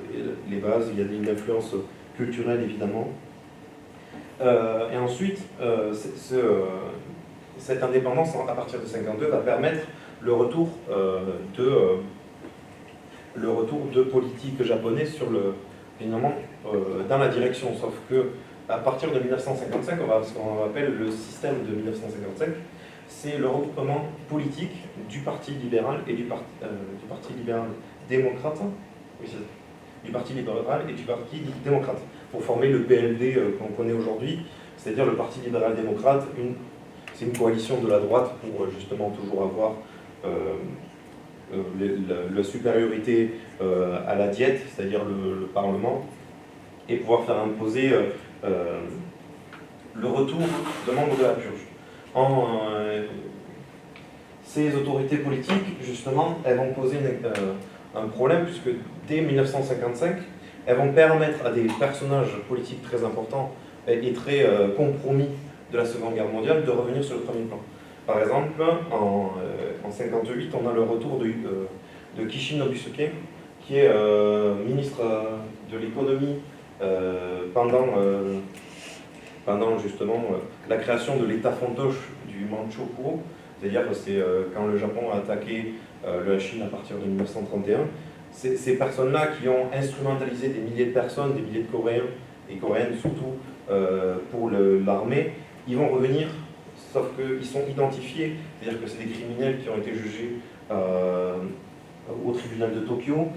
il y a une influence culturelle évidemment. Et ensuite, cette indépendance à partir de 1952 va permettre le retour de politique japonaise finalement, dans la direction, sauf que à partir de 1955, on va ce qu'on appelle le système de 1955, c'est le regroupement politique du Parti libéral et du Parti libéral démocrate, du Parti libéral et du Parti démocrate, pour former le PLD qu'on connaît aujourd'hui, c'est-à-dire le Parti libéral démocrate. C'est une coalition de la droite pour justement toujours avoir la supériorité à la diète, c'est-à-dire le Parlement, et pouvoir faire imposer le retour de membres de la purge. Ces autorités politiques, justement, elles vont poser un problème, puisque dès 1955, elles vont permettre à des personnages politiques très importants et très compromis de la Seconde Guerre mondiale de revenir sur le premier plan. Par exemple, en 1958, on a le retour de Kishin Nobusuke, qui est ministre de l'économie pendant justement la création de l'État fantoche du Manchukuo, c'est-à-dire que c'est quand le Japon a attaqué la Chine à partir de 1931. Ces personnes-là qui ont instrumentalisé des milliers de personnes, des milliers de Coréens et Coréennes surtout pour l'armée, ils vont revenir, sauf qu'ils sont identifiés, c'est-à-dire que c'est des criminels qui ont été jugés au tribunal de Tokyo.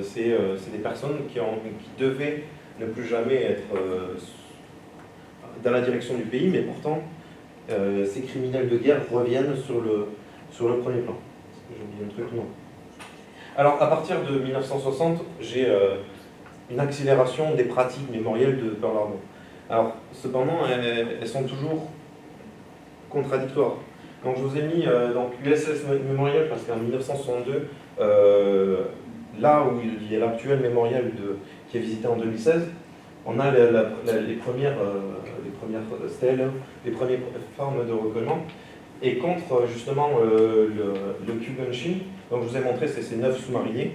C'est des personnes qui devaient ne plus jamais être dans la direction du pays, mais pourtant ces criminels de guerre reviennent sur le premier plan. J'ai oublié un truc, non. Alors, à partir de 1960, j'ai une accélération des pratiques mémorielles de Pearl Harbor. Alors, cependant, elles sont toujours contradictoires. Donc, je vous ai mis donc, USS Memorial, parce qu'en 1962, là où il y a l'actuel mémorial qui est visité en 2016, on a les premières stèles, les premières formes de recueillement. Et contre justement le Kyugunshin, donc je vous ai montré ces 9 sous-mariniers.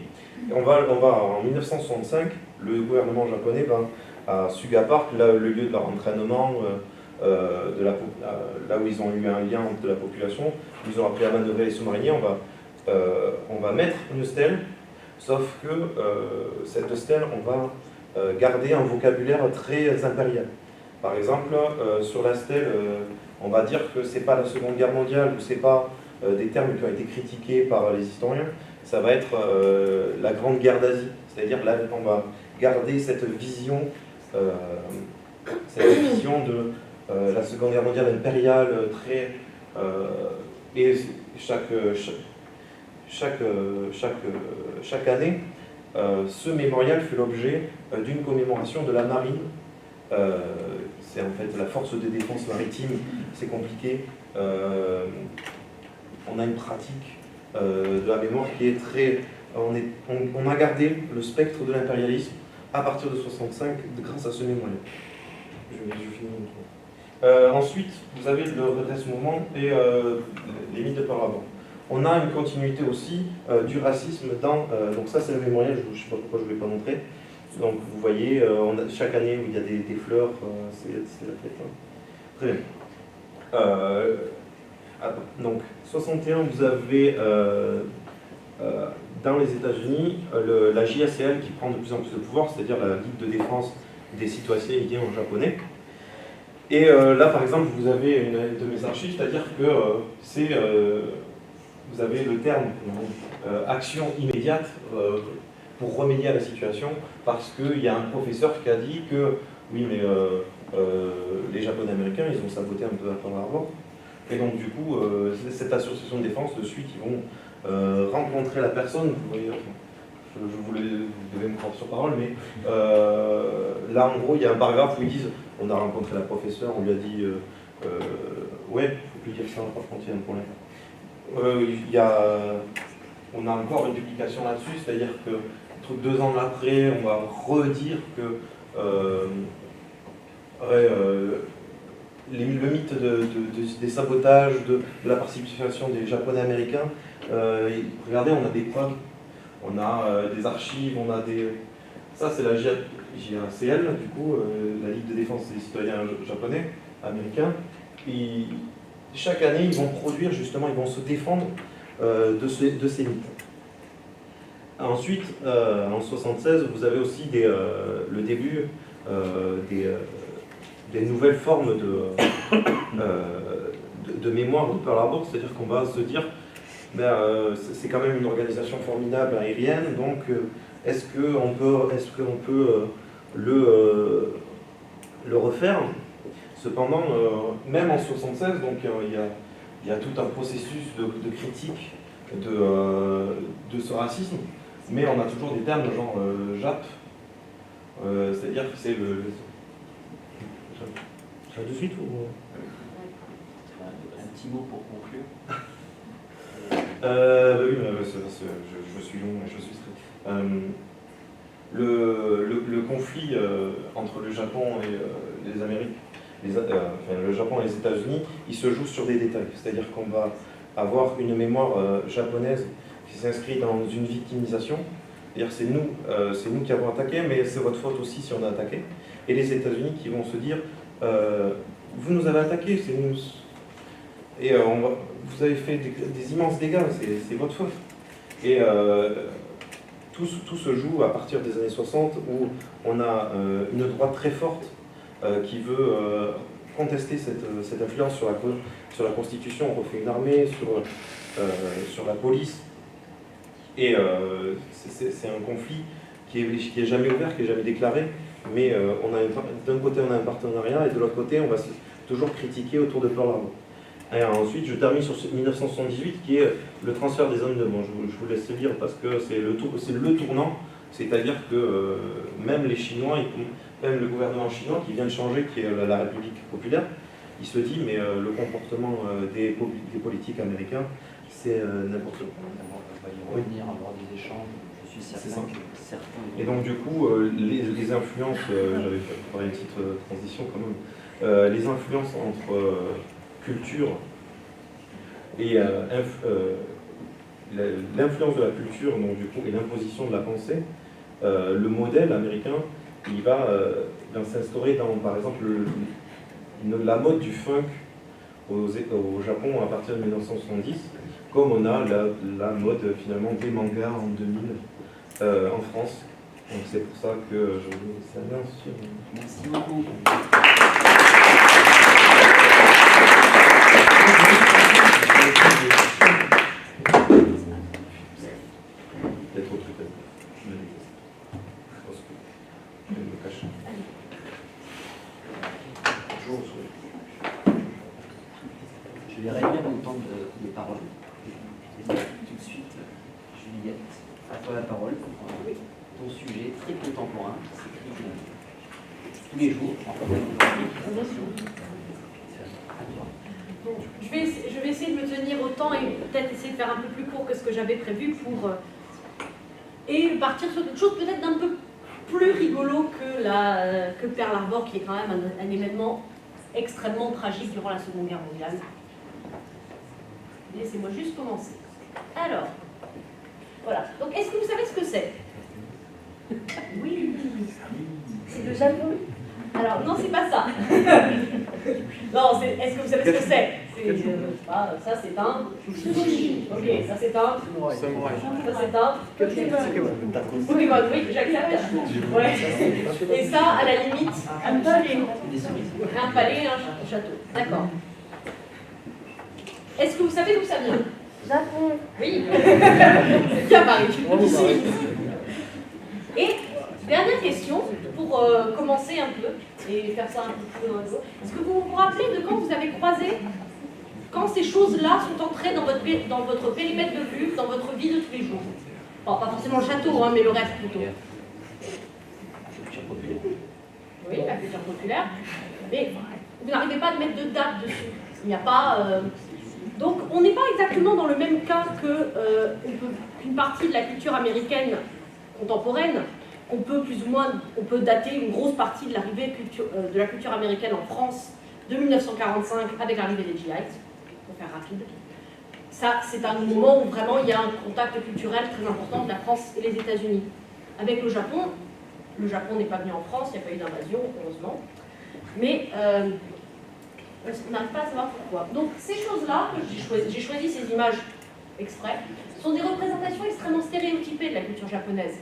On va en 1965, le gouvernement japonais va à Suga Park, là, le lieu de leur entraînement, là où ils ont eu un lien entre la population, où ils ont appris à manœuvrer les sous-mariniers. On va mettre une stèle, sauf que cette stèle, on va garder un vocabulaire très impérial. Par exemple, sur la stèle, on va dire que c'est pas la Seconde Guerre mondiale, ou c'est pas des termes qui ont été critiqués par les historiens, ça va être la Grande Guerre d'Asie. C'est-à-dire là, on va garder cette vision de la Seconde Guerre mondiale impériale, très... et chaque année, ce mémorial fait l'objet d'une commémoration de la marine. C'est en fait la force de défense maritime, c'est compliqué. On a une pratique de la mémoire qui est très... On a gardé le spectre de l'impérialisme à partir de 1965 grâce à ce mémorial. Je finis. Ensuite, vous avez le redresse mouvement et les mythes de Pearl Harbor. On a une continuité aussi du racisme dans... donc ça c'est le mémorial, je ne sais pas pourquoi je ne vais pas montrer. Donc vous voyez, chaque année où il y a des fleurs, c'est la fête. Hein. Très bien. Donc 61, vous avez dans les États-Unis la JACL qui prend de plus en plus de pouvoir, c'est-à-dire la Ligue de défense des citoyens en japonais. Et là par exemple, vous avez une de mes archives, c'est-à-dire que vous avez le terme action immédiate pour remédier à la situation, parce qu'il y a un professeur qui a dit que oui, mais les Japonais américains, ils ont saboté un peu à Pearl Harbor. Et donc du coup, cette association de défense, de suite, ils vont rencontrer la personne. Vous voyez, vous devez me prendre sur parole, mais là en gros, il y a un paragraphe où ils disent on a rencontré la professeure, on lui a dit ouais, il ne faut plus dire ça, par contre, il y a un problème. On a encore une duplication là-dessus, c'est-à-dire que 2 ans après, on va redire que le mythe des sabotages, de la participation des Japonais américains, regardez, on a des preuves, on a des archives, on a des... Ça, c'est la JACL, du coup, la Ligue de défense des citoyens japonais, américains. Et chaque année, ils vont produire, justement, ils vont se défendre de ces mythes. Ensuite, en 1976, vous avez aussi le début des nouvelles formes de mémoire de Pearl Harbor, c'est-à-dire qu'on va se dire, c'est quand même une organisation formidable aérienne, donc est-ce qu'on peut le refaire? Cependant, même en 1976, donc il y a tout un processus de critique de ce racisme, mais on a toujours des termes genre JAP, c'est-à-dire que c'est le... Ça va de suite ou... petit mot pour conclure. Oui, je suis long et je suis strict. Le conflit entre le Japon et les Amériques, le Japon et les États-Unis, il se joue sur des détails. C'est-à-dire qu'on va avoir une mémoire japonaise qui s'inscrit dans une victimisation. C'est-à-dire c'est nous qui avons attaqué, mais c'est votre faute aussi si on a attaqué. Et les États-Unis qui vont se dire vous nous avez attaqué, c'est nous. Et vous avez fait des immenses dégâts, c'est votre faute. Et tout se joue à partir des années 60 où on a une droite très forte qui veut contester cette influence sur la Constitution. On refait une armée, sur la police. Et c'est un conflit qui est jamais ouvert, qui est jamais déclaré. Mais d'un côté on a un partenariat et de l'autre côté on va toujours critiquer autour de Pearl Harbor. Et ensuite je termine sur 1978 qui est le transfert des zones de bon, je vous laisse lire parce que c'est le tournant, c'est-à-dire que même les Chinois, même le gouvernement chinois qui vient de changer, qui est la République populaire, il se dit mais le comportement des politiques américains c'est n'importe quoi. On va y revenir, avoir des échanges, je suis certain que certains... Et donc du coup, les influences, j'avais préparé une petite transition quand même, les influences entre culture et l'influence de la culture, donc du coup, et l'imposition de la pensée, le modèle américain, il va s'instaurer dans, par exemple, la mode du funk au Japon à partir de 1970, comme on a la mode finalement des mangas en 2000 en France. Donc c'est pour ça que je vous salue sur... Merci beaucoup. D'être au truc, je me déteste. Parce que je me cache. Bonjour, Je vais réduire mon temps de parole. Tout de suite, Juliette, à toi la parole pour ton sujet très contemporain qui s'écrit tous les jours. Je vais essayer de me tenir au temps et peut-être essayer de faire un peu plus court que ce que j'avais prévu et partir sur quelque chose peut-être d'un peu plus rigolo que Pearl Harbor, qui est quand même un événement extrêmement tragique durant la Seconde Guerre mondiale. Laissez-moi juste commencer. Alors, voilà. Donc, est-ce que vous savez ce que c'est? Oui, c'est le Japon. Alors, non, c'est pas ça. Non, est-ce que vous savez ce que c'est? Ça, c'est un sushi. Ok, ça, c'est un samouraï. Ça, c'est un Pokémon. Oui, j'accepte. Ouais. Et ça, à la limite, un palais. Un palais et un château. D'accord. Est-ce que vous savez d'où ça vient? Japon. Oui. C'est bien pareil. Ici. Et dernière question, pour commencer un peu et faire ça un peu plus dans le dos. Est-ce que vous vous rappelez de quand vous avez croisé, quand ces choses-là sont entrées dans votre périmètre de vue, dans votre vie de tous les jours? Bon, pas forcément le château, hein, mais le reste plutôt. La culture populaire. Oui, la culture populaire. Mais vous n'arrivez pas à mettre de date dessus. Il n'y a pas... Donc, on n'est pas exactement dans le même cas qu'une partie de la culture américaine contemporaine. On peut plus ou moins, on peut dater une grosse partie de l'arrivée de la culture américaine en France de 1945 avec l'arrivée des GI, pour faire rapide. Ça, c'est un moment où vraiment il y a un contact culturel très important entre la France et les États-Unis. Avec le Japon n'est pas venu en France, il n'y a pas eu d'invasion, heureusement. Mais on n'arrive pas à savoir pourquoi. Donc ces choses-là, j'ai choisi ces images exprès, sont des représentations extrêmement stéréotypées de la culture japonaise.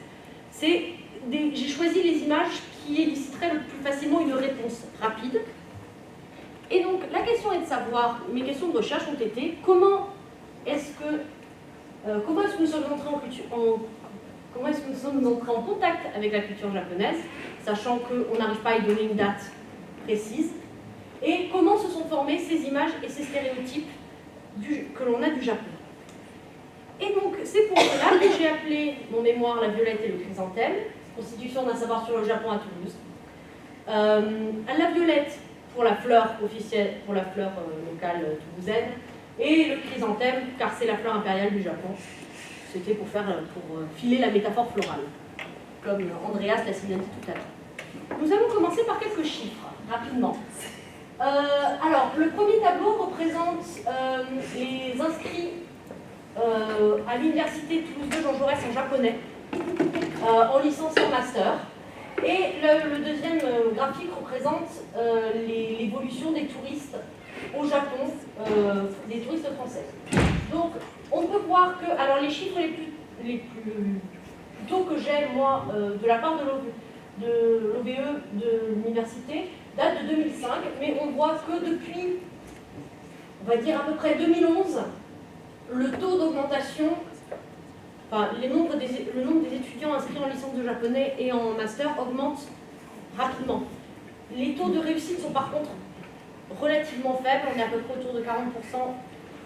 J'ai choisi les images qui éliciteraient le plus facilement une réponse rapide. Et donc la question est de savoir, mes questions de recherche ont été, comment est-ce que nous sommes entrés en contact avec la culture japonaise, sachant qu'on n'arrive pas à y donner une date précise, et comment se sont formées ces images et ces stéréotypes que l'on a du Japon. Et donc, c'est pour cela que j'ai appelé mon mémoire « La violette et le chrysanthème », constitution d'un savoir sur le Japon à Toulouse. La violette, pour la fleur officielle, pour la fleur locale toulousaine, et le chrysanthème, car c'est la fleur impériale du Japon. C'était pour filer la métaphore florale, comme Andreas l'a signalé tout à l'heure. Nous allons commencer par quelques chiffres, rapidement. Alors, le premier tableau représente les inscrits à l'université Toulouse 2 Jean Jaurès en japonais, en licence et en master. Et le deuxième graphique représente l'évolution des touristes au Japon, des touristes français. Donc, on peut voir que, alors les chiffres les plus tôt que j'ai, moi, de la part de l'OBE de l'université, datent de 2005, mais on voit que depuis, on va dire à peu près 2011, le taux d'augmentation, enfin, le nombre des étudiants inscrits en licence de japonais et en master augmente rapidement. Les taux de réussite sont par contre relativement faibles, on est à peu près autour de 40%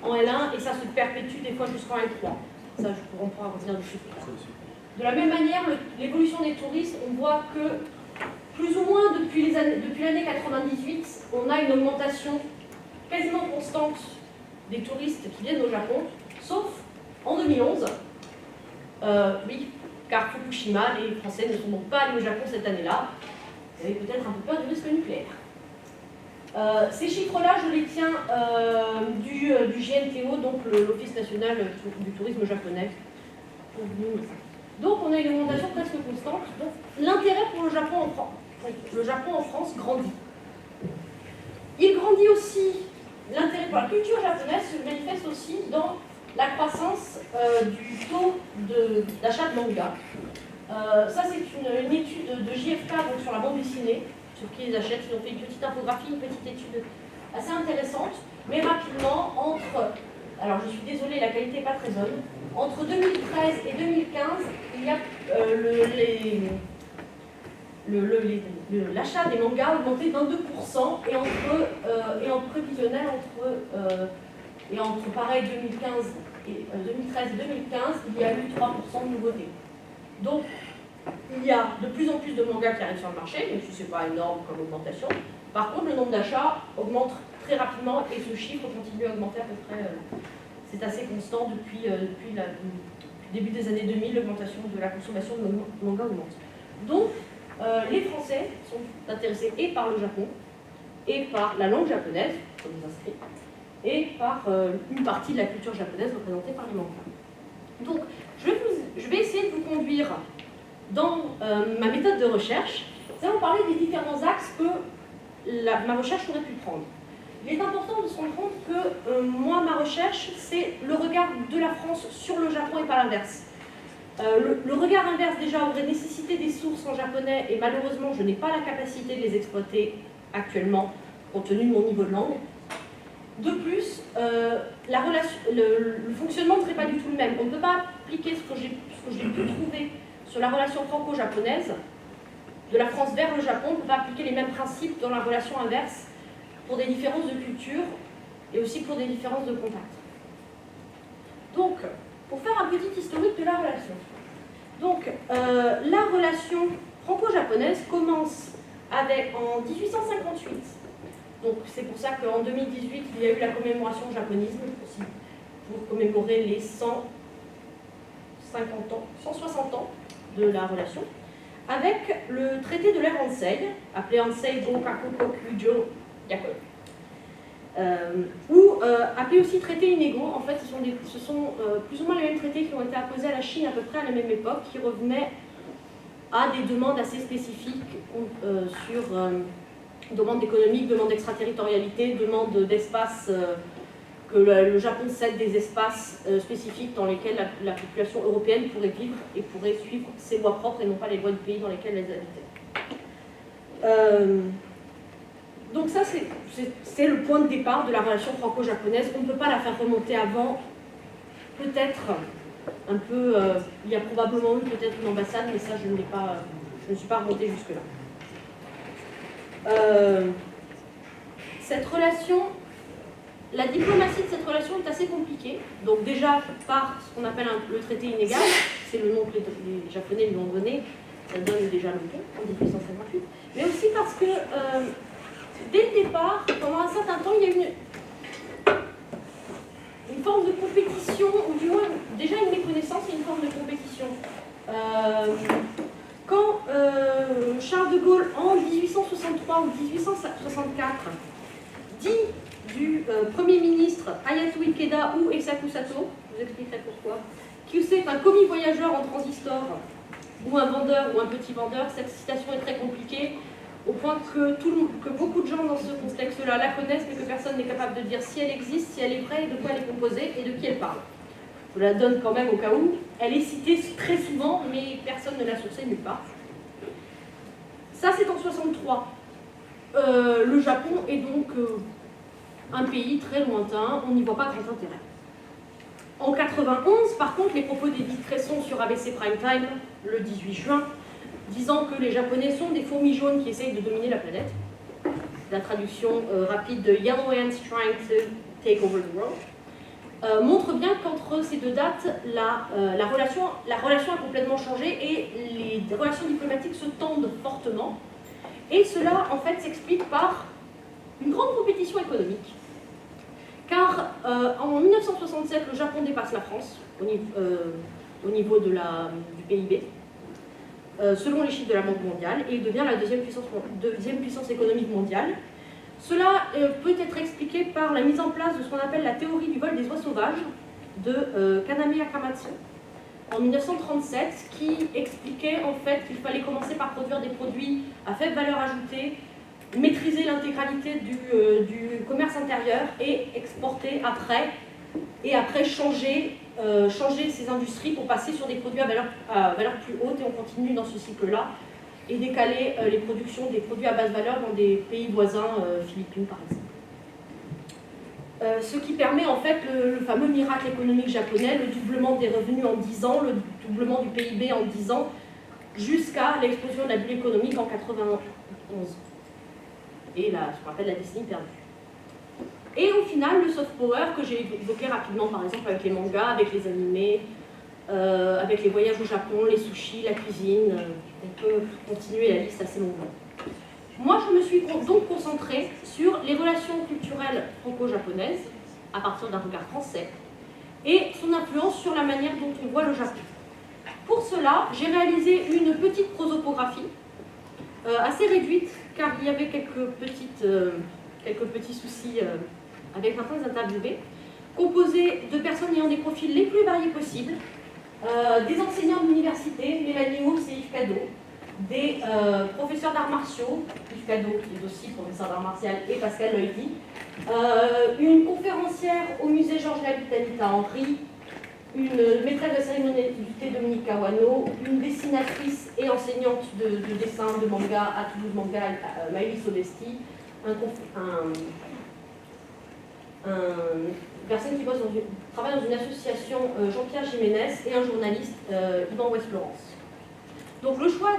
en L1 et ça se perpétue des fois jusqu'en L3. Ça, on pourra revenir dessus plus tard. De la même manière, l'évolution des touristes, on voit que plus ou moins depuis l'année 98, on a une augmentation quasiment constante des touristes qui viennent au Japon, sauf en 2011. Oui, car Fukushima, les Français ne sont donc pas allés au Japon cette année-là. Vous avez peut-être un peu peur du risque nucléaire. Ces chiffres-là, je les tiens du GNTO, donc l'Office national du tourisme japonais. Donc on a une augmentation presque constante. Donc l'intérêt pour le Japon en France grandit. Il grandit aussi, l'intérêt pour la culture japonaise se manifeste aussi dans la croissance du taux d'achat de manga. Ça c'est une étude de JFK donc, sur la bande dessinée, sur qui ils achètent. Ils ont fait une petite infographie, une petite étude assez intéressante, mais rapidement, alors je suis désolée, la qualité n'est pas très bonne, entre 2013 et 2015, il y a l'achat des mangas a augmenté de 22% et en prévisionnel entre pareil 2013 et 2015, il y a eu 3% de nouveautés. Donc il y a de plus en plus de mangas qui arrivent sur le marché, même si ce n'est pas énorme comme augmentation. Par contre, le nombre d'achats augmente très rapidement et ce chiffre continue à augmenter à peu près. C'est assez constant depuis le début des années 2000, l'augmentation de la consommation de manga augmente. Donc, les Français sont intéressés et par le Japon, et par la langue japonaise, comme les inscrits, et par une partie de la culture japonaise représentée par les mangas. Donc, je vais essayer de vous conduire dans ma méthode de recherche. Nous allons parler des différents axes que ma recherche aurait pu prendre. Il est important de se rendre compte que moi, ma recherche, c'est le regard de la France sur le Japon et pas l'inverse. Le regard inverse, déjà, aurait nécessité des sources en japonais et malheureusement, je n'ai pas la capacité de les exploiter actuellement, compte tenu de mon niveau de langue. De plus, le fonctionnement ne serait pas du tout le même. On ne peut pas appliquer ce que j'ai pu trouver sur la relation franco-japonaise, de la France vers le Japon, on ne peut pas appliquer les mêmes principes dans la relation inverse pour des différences de culture et aussi pour des différences de contact. Donc, pour faire un petit historique de la relation. Donc, la relation franco-japonaise commence en 1858. Donc, c'est pour ça qu'en 2018, il y a eu la commémoration japonisme aussi, pour commémorer les 160 ans de la relation, avec le traité de l'ère Hansei, appelé Hansei Gokaku Kokujo Yakoi, ou appelé aussi traités inégaux. En fait, ce sont plus ou moins les mêmes traités qui ont été apposés à la Chine à peu près à la même époque, qui revenaient à des demandes assez spécifiques sur demandes économiques, demandes d'extraterritorialité, demandes d'espace, que le Japon cède des espaces spécifiques dans lesquels la population européenne pourrait vivre et pourrait suivre ses lois propres et non pas les lois du pays dans lesquels elle habitait. Donc ça, c'est le point de départ de la relation franco-japonaise. On ne peut pas la faire remonter avant, peut-être un peu, il y a probablement eu peut-être une ambassade, mais ça, je ne suis pas remontée jusque-là. Cette relation, la diplomatie de cette relation est assez compliquée. Donc déjà, par ce qu'on appelle le traité inégal, c'est le nom que les Japonais lui ont donné, ça donne déjà le ton, en 1858, mais aussi parce que dès le départ, pendant un certain temps, il y a une forme de compétition, ou du moins déjà une méconnaissance et une forme de compétition. Quand Charles de Gaulle, en 1863 ou 1864, dit du Premier ministre Hayatou Ikeda ou Eisaku Sato, je vous expliquerai pourquoi, que c'est un commis voyageur en transistor, ou un vendeur, ou un petit vendeur, cette citation est très compliquée, au point que beaucoup de gens dans ce contexte-là la connaissent, mais que personne n'est capable de dire si elle existe, si elle est vraie, de quoi elle est composée et de qui elle parle. Je vous la donne quand même au cas où. Elle est citée très souvent, mais personne ne l'a sourcée nulle part. Ça, c'est en 63. Le Japon est donc un pays très lointain, on n'y voit pas grand intérêt. En 91, par contre, les propos d'Edith Cresson sur ABC Prime Time, le 18 juin, disant que les Japonais sont des fourmis jaunes qui essayent de dominer la planète. La traduction rapide de Yellow Ants Trying to Take Over the World, montre bien qu'entre ces deux dates, la relation a complètement changé et les relations diplomatiques se tendent fortement. Et cela, en fait, s'explique par une grande compétition économique. Car en 1967, le Japon dépasse la France au niveau du PIB. Selon les chiffres de la Banque mondiale, et il devient la deuxième puissance économique mondiale. Cela peut être expliqué par la mise en place de ce qu'on appelle la théorie du vol des oies sauvages de Kaname Akamatsu en 1937, qui expliquait en fait qu'il fallait commencer par produire des produits à faible valeur ajoutée, maîtriser l'intégralité du commerce intérieur et exporter après, et après changer ces industries pour passer sur des produits à valeur plus haute, et on continue dans ce cycle-là, et décaler les productions des produits à basse valeur dans des pays voisins, Philippines par exemple. Ce qui permet en fait le fameux miracle économique japonais, le doublement des revenus en 10 ans, le doublement du PIB en 10 ans, jusqu'à l'explosion de la bulle économique en 91. Et ce qu'on appelle la décennie perdue. Et au final, le soft power que j'ai évoqué rapidement, par exemple avec les mangas, avec les animés, avec les voyages au Japon, les sushis, la cuisine, on peut continuer la liste assez longuement. Moi, je me suis donc concentrée sur les relations culturelles franco-japonaises, à partir d'un regard français, et son influence sur la manière dont on voit le Japon. Pour cela, j'ai réalisé une petite prosopographie, assez réduite, car il y avait quelques petits soucis avec certains interviewés, composée de personnes ayant des profils les plus variés possibles, des enseignants d'université, Mélanie Hoops et Yves Cadeau, des professeurs d'arts martiaux, Yves Cadeau qui est aussi professeur d'art martial, et Pascal Loïdi, une conférencière au musée Georges Labitte Anita Henry, une maîtresse de cérémonie du thé Dominique Kawano, une dessinatrice et enseignante de dessin de manga à Toulouse Manga, Maëlys Sobesti, une personne qui travaille dans une association, Jean-Pierre Jiménez, et un journaliste, Yvan Ouest-Florence. Donc le choix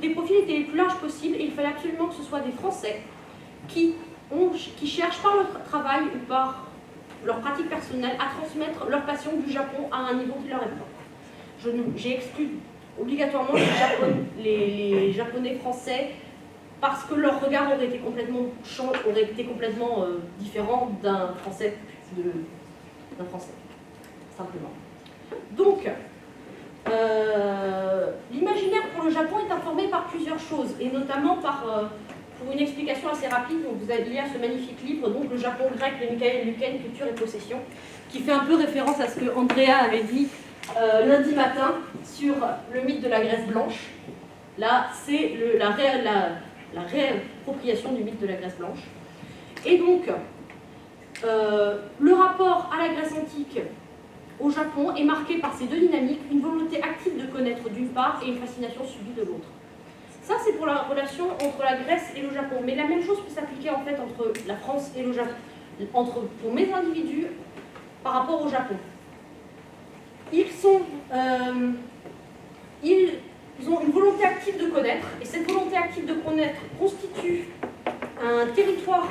des profils était le plus large possible, et il fallait absolument que ce soit des Français qui cherchent par leur travail ou par leur pratique personnelle à transmettre leur passion du Japon à un niveau qui leur est propre. J'ai exclu obligatoirement les Japonais français parce que leur regard aurait été complètement différent d'un Français, simplement. Donc, l'imaginaire pour le Japon est informé par plusieurs choses, et notamment pour une explication assez rapide, il y a ce magnifique livre, donc Le Japon grec de Michael Luken, Culture et Possession, qui fait un peu référence à ce que Andrea avait dit lundi matin sur le mythe de la Grèce blanche. Là, c'est la réappropriation du mythe de la Grèce blanche. Et donc, le rapport à la Grèce antique au Japon est marqué par ces deux dynamiques, une volonté active de connaître d'une part et une fascination subie de l'autre. Ça, c'est pour la relation entre la Grèce et le Japon. Mais la même chose peut s'appliquer en fait entre la France et le Japon, pour mes individus par rapport au Japon. Ils ont une volonté active de connaître, et cette volonté active de connaître constitue un territoire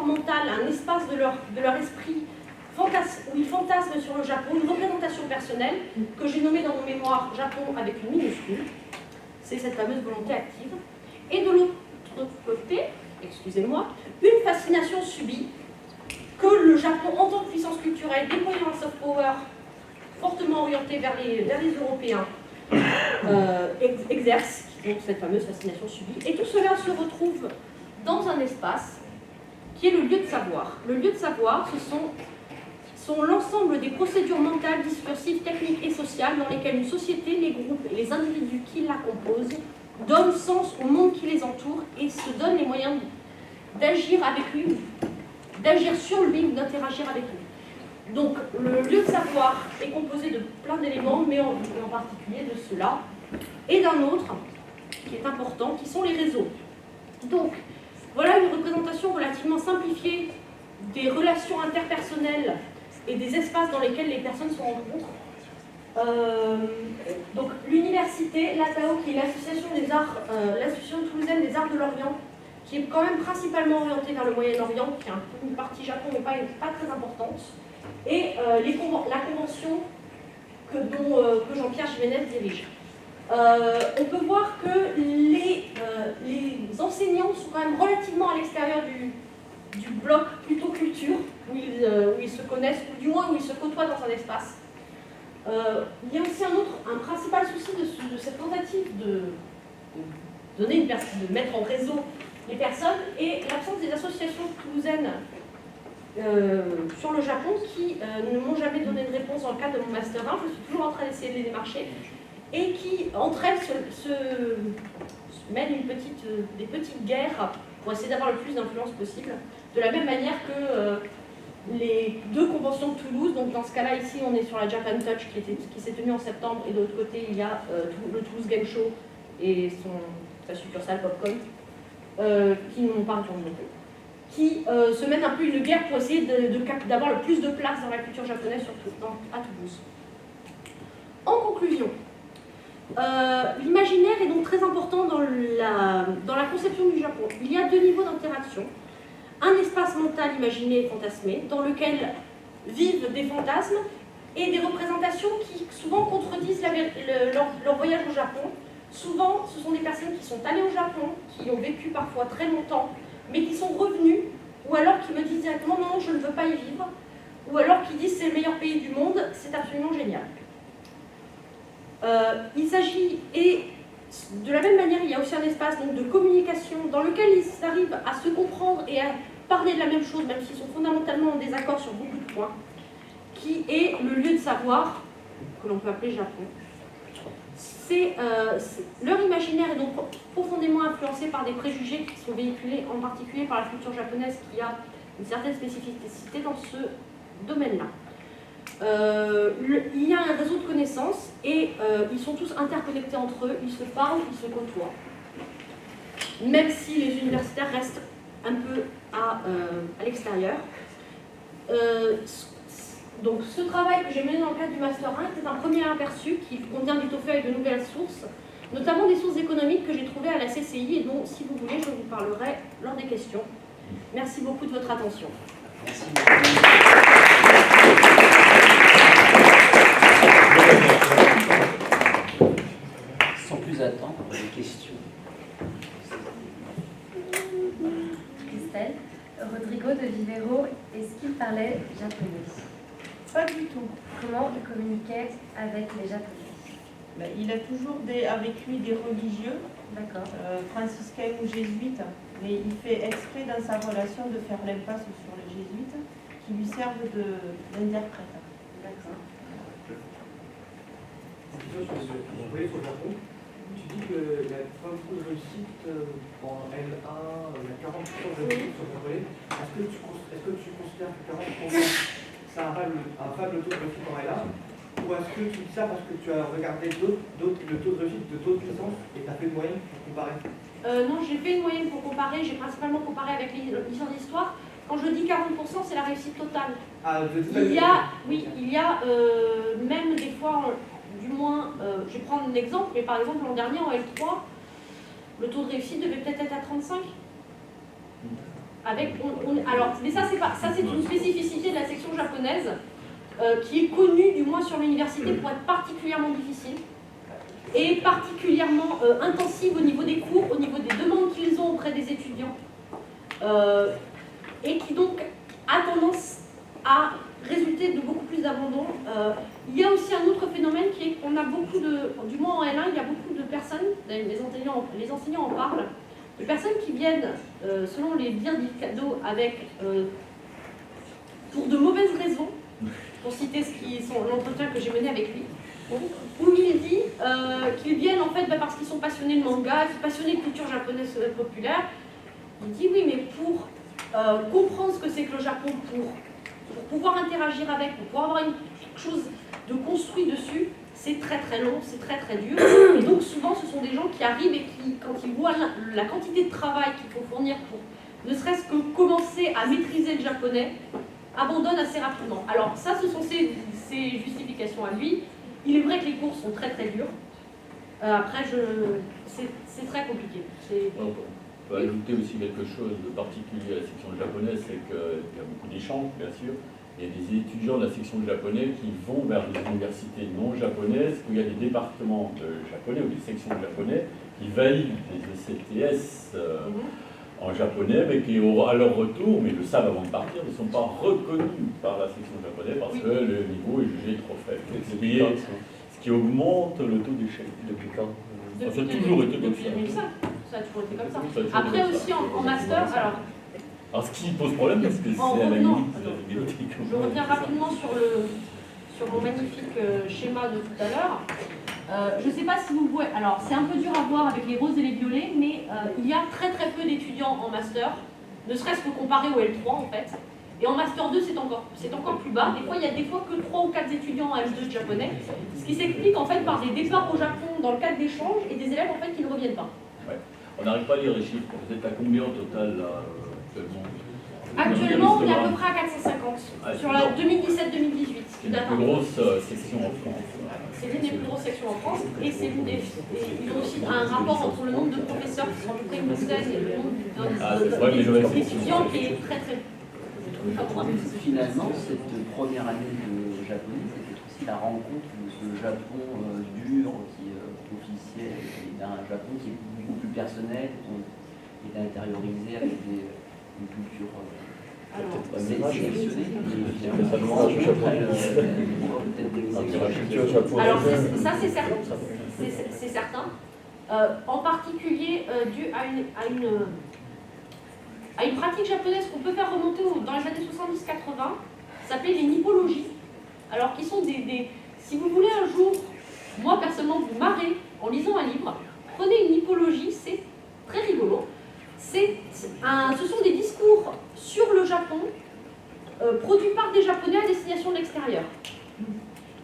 mental, un espace de leur esprit où ils fantasment sur le Japon, une représentation personnelle que j'ai nommée dans mon mémoire Japon avec une minuscule. C'est cette fameuse volonté active. Et de l'autre côté, excusez-moi, une fascination subie que le Japon, en tant que puissance culturelle, déployant un soft power fortement orienté vers les Européens, exerce donc cette fameuse fascination subie. Et tout cela se retrouve dans un espace qui est le lieu de savoir. Le lieu de savoir, ce sont l'ensemble des procédures mentales, discursives, techniques et sociales dans lesquelles une société, les groupes et les individus qui la composent donnent sens au monde qui les entoure et se donnent les moyens d'agir avec lui, d'agir sur lui ou d'interagir avec lui. Donc le lieu de savoir est composé de plein d'éléments, mais en particulier de cela, et d'un autre qui est important, qui sont les réseaux. Donc voilà une représentation relativement simplifiée des relations interpersonnelles et des espaces dans lesquels les personnes se rencontrent. Donc l'université, l'ATAO, qui est l'association des arts, l'association toulousaine des arts de l'Orient, qui est quand même principalement orientée vers le Moyen-Orient, qui a une partie Japon mais pas très importante, et la convention que Jean-Pierre Jiménez dirige. On peut voir que les enseignants sont quand même relativement à l'extérieur du bloc plutôt culture, où ils se connaissent, ou du moins où ils se côtoient dans un espace. Il y a aussi un principal souci de cette tentative de mettre en réseau les personnes et l'absence des associations toulousaines sur le Japon qui ne m'ont jamais donné de réponse dans le cadre de mon Master 1. Je suis toujours en train d'essayer de les démarcher et qui, entre elles, se mènent des petites guerres pour essayer d'avoir le plus d'influence possible. De la même manière que les deux conventions de Toulouse, donc dans ce cas-là, ici, on est sur la Japan Touch qui s'est tenue en septembre, et de l'autre côté, il y a le Toulouse Game Show et sa succursale Popcorn, qui ne m'ont pas répondu non plus, qui se mènent un peu une guerre pour essayer d'avoir le plus de place dans la culture japonaise, surtout à Toulouse. En conclusion, l'imaginaire est donc très important dans la conception du Japon. Il y a deux niveaux d'interaction. Un espace mental imaginé et fantasmé, dans lequel vivent des fantasmes et des représentations qui souvent contredisent leur voyage au Japon. Souvent, ce sont des personnes qui sont allées au Japon, qui ont vécu parfois très longtemps, mais qui sont revenues, ou alors qui me disent directement non, je ne veux pas y vivre, ou alors qui disent c'est le meilleur pays du monde, c'est absolument génial. Il s'agit, et de la même manière, il y a aussi un espace donc, de communication dans lequel ils arrivent à se comprendre et à parler de la même chose, même s'ils sont fondamentalement en désaccord sur beaucoup de points, qui est le lieu de savoir, que l'on peut appeler Japon. Leur imaginaire est donc profondément influencé par des préjugés qui sont véhiculés en particulier par la culture japonaise qui a une certaine spécificité dans ce domaine-là. Il y a un réseau de connaissances et ils sont tous interconnectés entre eux, ils se parlent, ils se côtoient. Même si les universitaires restent un peu à l'extérieur. Donc ce travail que j'ai mené dans le cadre du Master 1 était un premier aperçu qui convient d'étoffer avec de nouvelles sources, notamment des sources économiques que j'ai trouvées à la CCI et dont, si vous voulez, je vous parlerai lors des questions. Merci beaucoup de votre attention. Merci. Sans plus attendre, les questions. Christelle, Rodrigo de Vivero, est-ce qu'il parlait japonais? Pas du tout. Comment il communiquait avec les Japonais? Ben, il a toujours avec lui des religieux, D'accord. franciscains ou jésuites, mais il fait exprès dans sa relation de faire l'impasse sur les jésuites qui lui servent d'interprète. D'accord. Mon voyage au Japon, tu dis que la fin de réussite en L1, il y a 40% de réussite sur le japonais. Est-ce que tu considères que 40% c'est un faible taux de réussite en L1, ou est-ce que tu dis ça parce que tu as regardé le taux de réussite de d'autres licences et tu as fait une moyenne pour comparer? Non, j'ai fait une moyenne pour comparer, j'ai principalement comparé avec les licence d'histoire. Quand je dis 40%, c'est la réussite totale. Il y a même des fois, du moins, je vais prendre un exemple, mais par exemple l'an dernier en L3, le taux de réussite devait peut-être être à 35. Mais ça c'est une spécificité de la section japonaise qui est connue, du moins sur l'université, pour être particulièrement difficile et particulièrement intensive au niveau des cours, au niveau des demandes qu'ils ont auprès des étudiants. et qui donc a tendance à résulter de beaucoup plus d'abandon. Il y a aussi un autre phénomène qui est qu'on a beaucoup du moins en L1, il y a beaucoup de personnes, les enseignants en parlent, de personnes qui viennent, selon les dires d'Ikado, avec pour de mauvaises raisons, pour citer l'entretien que j'ai mené avec lui, où il dit qu'ils viennent en fait parce qu'ils sont passionnés de manga, passionnés de culture japonaise populaire. Il dit oui, mais pour comprendre ce que c'est que le Japon, pour pouvoir interagir avec, pour pouvoir avoir quelque chose de construit dessus, c'est très très long, c'est très très dur. Et donc souvent ce sont des gens qui arrivent et qui, quand ils voient la quantité de travail qu'il faut fournir pour ne serait-ce que commencer à maîtriser le japonais, abandonnent assez rapidement. Alors ça, ce sont ses justifications à lui. Il est vrai que les cours sont très très durs. Après, c'est très compliqué. On peut ajouter aussi quelque chose de particulier à la section de japonais, c'est qu'il y a beaucoup d'échanges, bien sûr. Il y a des étudiants de la section de japonais qui vont vers les universités non japonaises, où il y a des départements de japonais ou des sections de japonais qui valident les ECTS en japonais, mais qui, à leur retour, mais le savent avant de partir, ne sont pas reconnus par la section japonaise parce que le niveau est jugé trop faible. Ce qui augmente le taux d'échec. Depuis quand? Ça a toujours été comme ça. Depuis 2005, ça a toujours été comme ça. Après aussi en master, alors ce qui pose problème parce que c'est à la limite de la vidéothèque. Je reviens rapidement sur mon magnifique schéma de tout à l'heure. Je ne sais pas si vous voyez, alors c'est un peu dur à voir avec les roses et les violets, mais il y a très très peu d'étudiants en master, ne serait-ce que comparé au L3 en fait. Et en master 2, c'est encore plus bas. Des fois, il y a des fois que 3 ou 4 étudiants en M2 de japonais, ce qui s'explique en fait par des départs au Japon dans le cadre d'échanges et des élèves en fait qui ne reviennent pas. Ouais. On n'arrive pas à lire les chiffres. Vous êtes à combien au total là, actuellement? On est à peu près à 450 sur la 2017-2018. C'est la plus grosse section en France. C'est l'une des plus grosses sections en France et c'est l'une des. Ils ont aussi un rapport entre le nombre de professeurs qui sont à peu près une douzaine et le nombre d'étudiants qui est très très. Finalement, cette première année de japonais, c'était aussi la rencontre de ce Japon dur, qui est officiel, et d'un Japon qui est beaucoup plus personnel, qui est intériorisé avec une culture sélectionnée. Alors ça c'est certain. C'est certain. En particulier dû à une pratique japonaise qu'on peut faire remonter dans les années 70-80, s'appelait les nippologies. Alors qui sont si vous voulez un jour, moi personnellement vous marrer en lisant un livre, prenez une nippologie, c'est très rigolo. Ce sont des discours sur le Japon produits par des Japonais à destination de l'extérieur.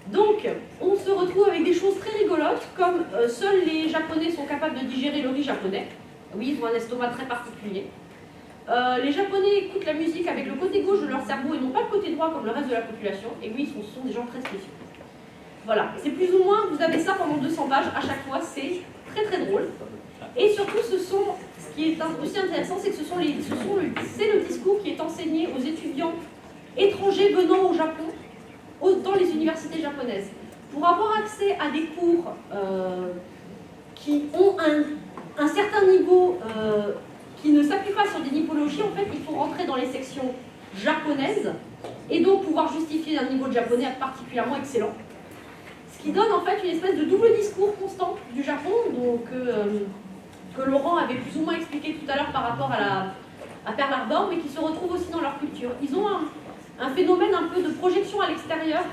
Donc, on se retrouve avec des choses très rigolotes, comme seuls les Japonais sont capables de digérer le riz japonais. Oui, ils ont un estomac très particulier. Les Japonais écoutent la musique avec le côté gauche de leur cerveau et non pas le côté droit comme le reste de la population. Et oui, ce sont des gens très spéciaux. Voilà, c'est plus ou moins, vous avez ça pendant 200 pages à chaque fois, c'est très très drôle. Et surtout, ce qui est aussi intéressant, c'est que c'est le discours qui est enseigné aux étudiants étrangers venant au Japon, dans les universités japonaises. Pour avoir accès à des cours qui ont un certain niveau, qui ne s'appuient pas sur des nippologies, en fait, il faut rentrer dans les sections japonaises et donc pouvoir justifier un niveau de japonais particulièrement excellent. Ce qui donne en fait une espèce de double discours constant du Japon, donc que Laurent avait plus ou moins expliqué tout à l'heure par rapport à Pearl Harbor, mais qui se retrouve aussi dans leur culture. Ils ont un phénomène un peu de projection à l'extérieur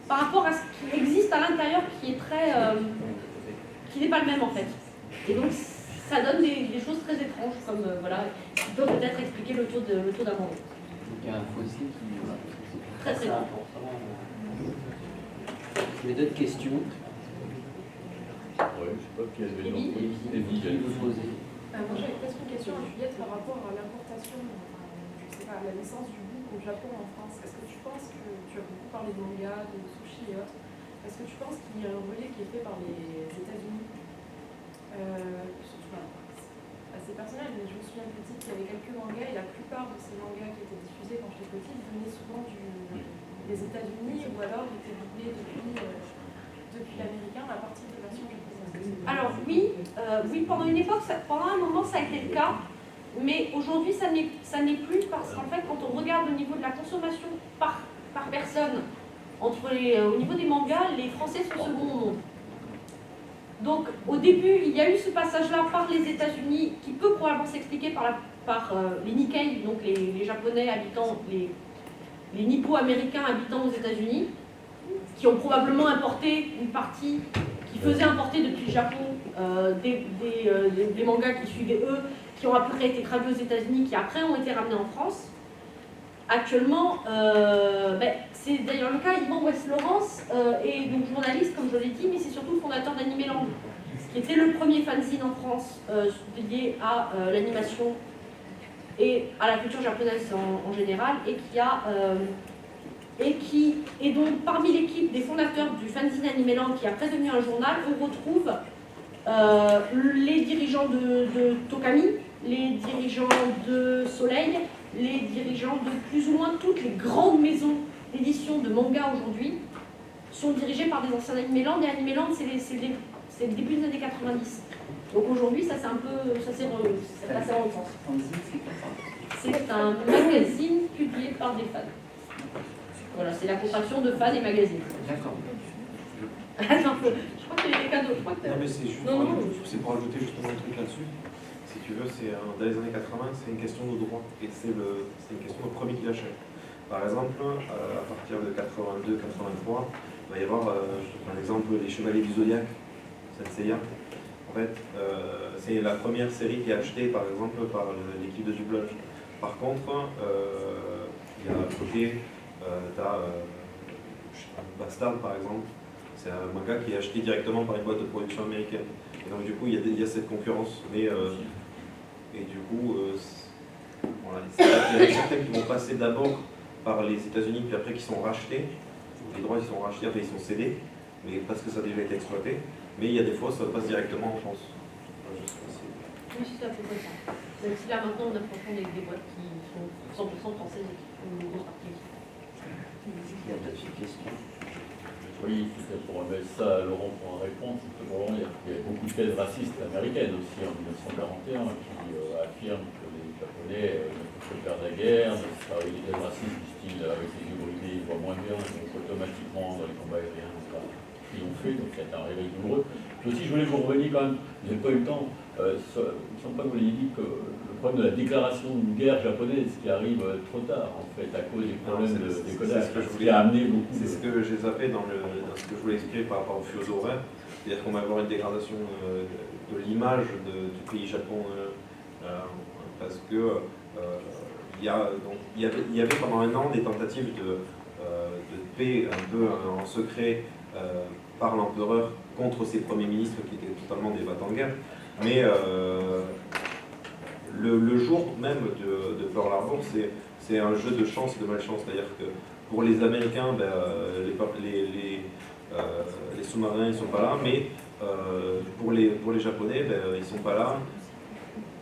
par rapport à ce qui existe à l'intérieur qui est qui n'est pas le même en fait. Et donc ça donne des choses très étranges comme qui peuvent peut-être expliquer le taux d'abandon. Donc il y a un fossé qui très très important. Il y a d'autres questions. Oui, je ne sais pas qui avait vous poser. Moi j'avais presque une question à Juliette par rapport à l'importation, à la naissance du book au Japon en France. Est-ce que tu penses que, tu as beaucoup parlé de manga, de sushi et autres, est-ce que tu penses qu'il y a un relais qui est fait par les États-Unis assez personnel, mais je me souviens petite qu'il y avait quelques mangas et la plupart de ces mangas qui étaient diffusés quand j'étais petite venaient souvent des États-Unis ou alors étaient doublés depuis l'américain à partir de versions japonaises. Alors oui, pendant une époque, pendant un moment ça a été le cas. mais aujourd'hui ça n'est plus parce qu'en fait quand on regarde au niveau de la consommation par personne, au niveau des mangas, les Français sont second au monde. Donc au début il y a eu ce passage-là par les États-Unis qui peut probablement s'expliquer par les Nikkei, donc les Japonais habitant, les Nippo-américains habitant aux États-Unis, qui ont probablement importé une partie, qui faisaient importer depuis le Japon des mangas qui suivaient eux, qui ont après été traduits aux États-Unis, qui après ont été ramenés en France. Actuellement, c'est d'ailleurs le cas, Yvan West-Laurence est donc journaliste, comme je l'ai dit, mais c'est surtout le fondateur d'Animeland, qui était le premier fanzine en France dédié à l'animation et à la culture japonaise en général, et qui est donc parmi l'équipe des fondateurs du fanzine Animeland, qui est après devenu un journal. On retrouve les dirigeants de Tokami, les dirigeants de Soleil, les dirigeants de plus ou moins toutes les grandes maisons d'édition de manga aujourd'hui sont dirigés par des anciens Animeland, et Animeland c'est le début des années 90. Donc aujourd'hui ça c'est un peu, ça c'est passé en France. C'est un magazine publié par des fans. Voilà, c'est la contraction de fans et magazine. D'accord. Attends, je crois qu'il y a des cadeaux. Non, mais c'est juste Non, c'est pour ajouter justement un truc là-dessus. Si tu veux, dans les années 80, c'est une question de droit. Et c'est une question de premier qui l'achète. Par exemple, à partir de 82-83, il va y avoir, je te prends un exemple, les Chevaliers du Zodiaque, Senseiya. En fait, c'est la première série qui est achetée, par exemple, par l'équipe de doublage. Par contre, il y a à côté, tu as Bastard, par exemple. C'est un manga qui est acheté directement par une boîte de production américaine. Et donc du coup, il y a cette concurrence. Mais, et du coup, voilà, il y a certains qui vont passer d'abord par les États-Unis, puis après qui sont rachetés. Les droits ils sont rachetés, enfin ils sont cédés, mais parce que ça a déjà été exploité. Mais il y a des fois, ça passe directement en France. Oui, c'est à peu près ça. Même si là maintenant on a franchement des boîtes qui sont 100% françaises et qui font une grosse partie. Il y a d'autres questions. Oui, c'était pour mettre ça à Laurent pour en répondre. C'est que Laurent, il y a beaucoup de thèses racistes américaines aussi en 1941 qui affirment que les Japonais ne peuvent faire de la guerre, mais des thèses racistes du style avec les yeux bridés, ils voient moins bien, donc automatiquement dans les combats aériens, ils l'ont fait, donc c'est un réveil douloureux. Puis aussi, je voulais vous revenir quand même, vous n'avez pas eu le temps, il ne semble pas que vous l'ayez dit que le problème de la déclaration de guerre japonaise qui arrive trop tard, en fait, à cause des problèmes de décodage, qui a amené beaucoup de... C'est ce que j'ai zappé dans ce que je voulais expliquer par rapport au fuseau horaire. C'est-à-dire qu'on va avoir une dégradation de l'image du pays Japon, parce que il y avait pendant un an des tentatives de paix un peu en secret par l'empereur contre ses premiers ministres qui étaient totalement des battants de guerre. Mais le jour même de Pearl Harbor, c'est un jeu de chance et de malchance. C'est-à-dire que pour les Américains, les sous-marins ils sont pas là, mais pour les Japonais, ils sont pas là.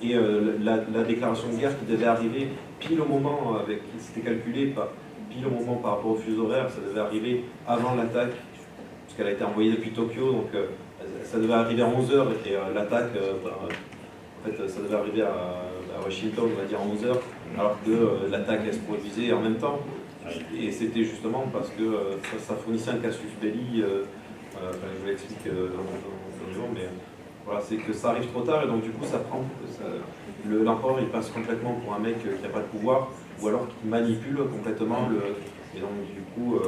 Et la déclaration de guerre qui devait arriver pile au moment, c'était calculé pile au moment par rapport au fuseau horaire, ça devait arriver avant l'attaque, puisqu'elle a été envoyée depuis Tokyo, donc ça devait arriver à 11h, et l'attaque, en fait, ça devait arriver à Washington, on va dire, à 11h, alors que l'attaque, elle se produisait en même temps. Et c'était justement parce que ça fournissait un casus belli, je vous l'explique dans le jour, mais voilà, c'est que ça arrive trop tard, et donc du coup, l'empereur, il passe complètement pour un mec qui n'a pas de pouvoir, ou alors qui manipule complètement et donc du coup...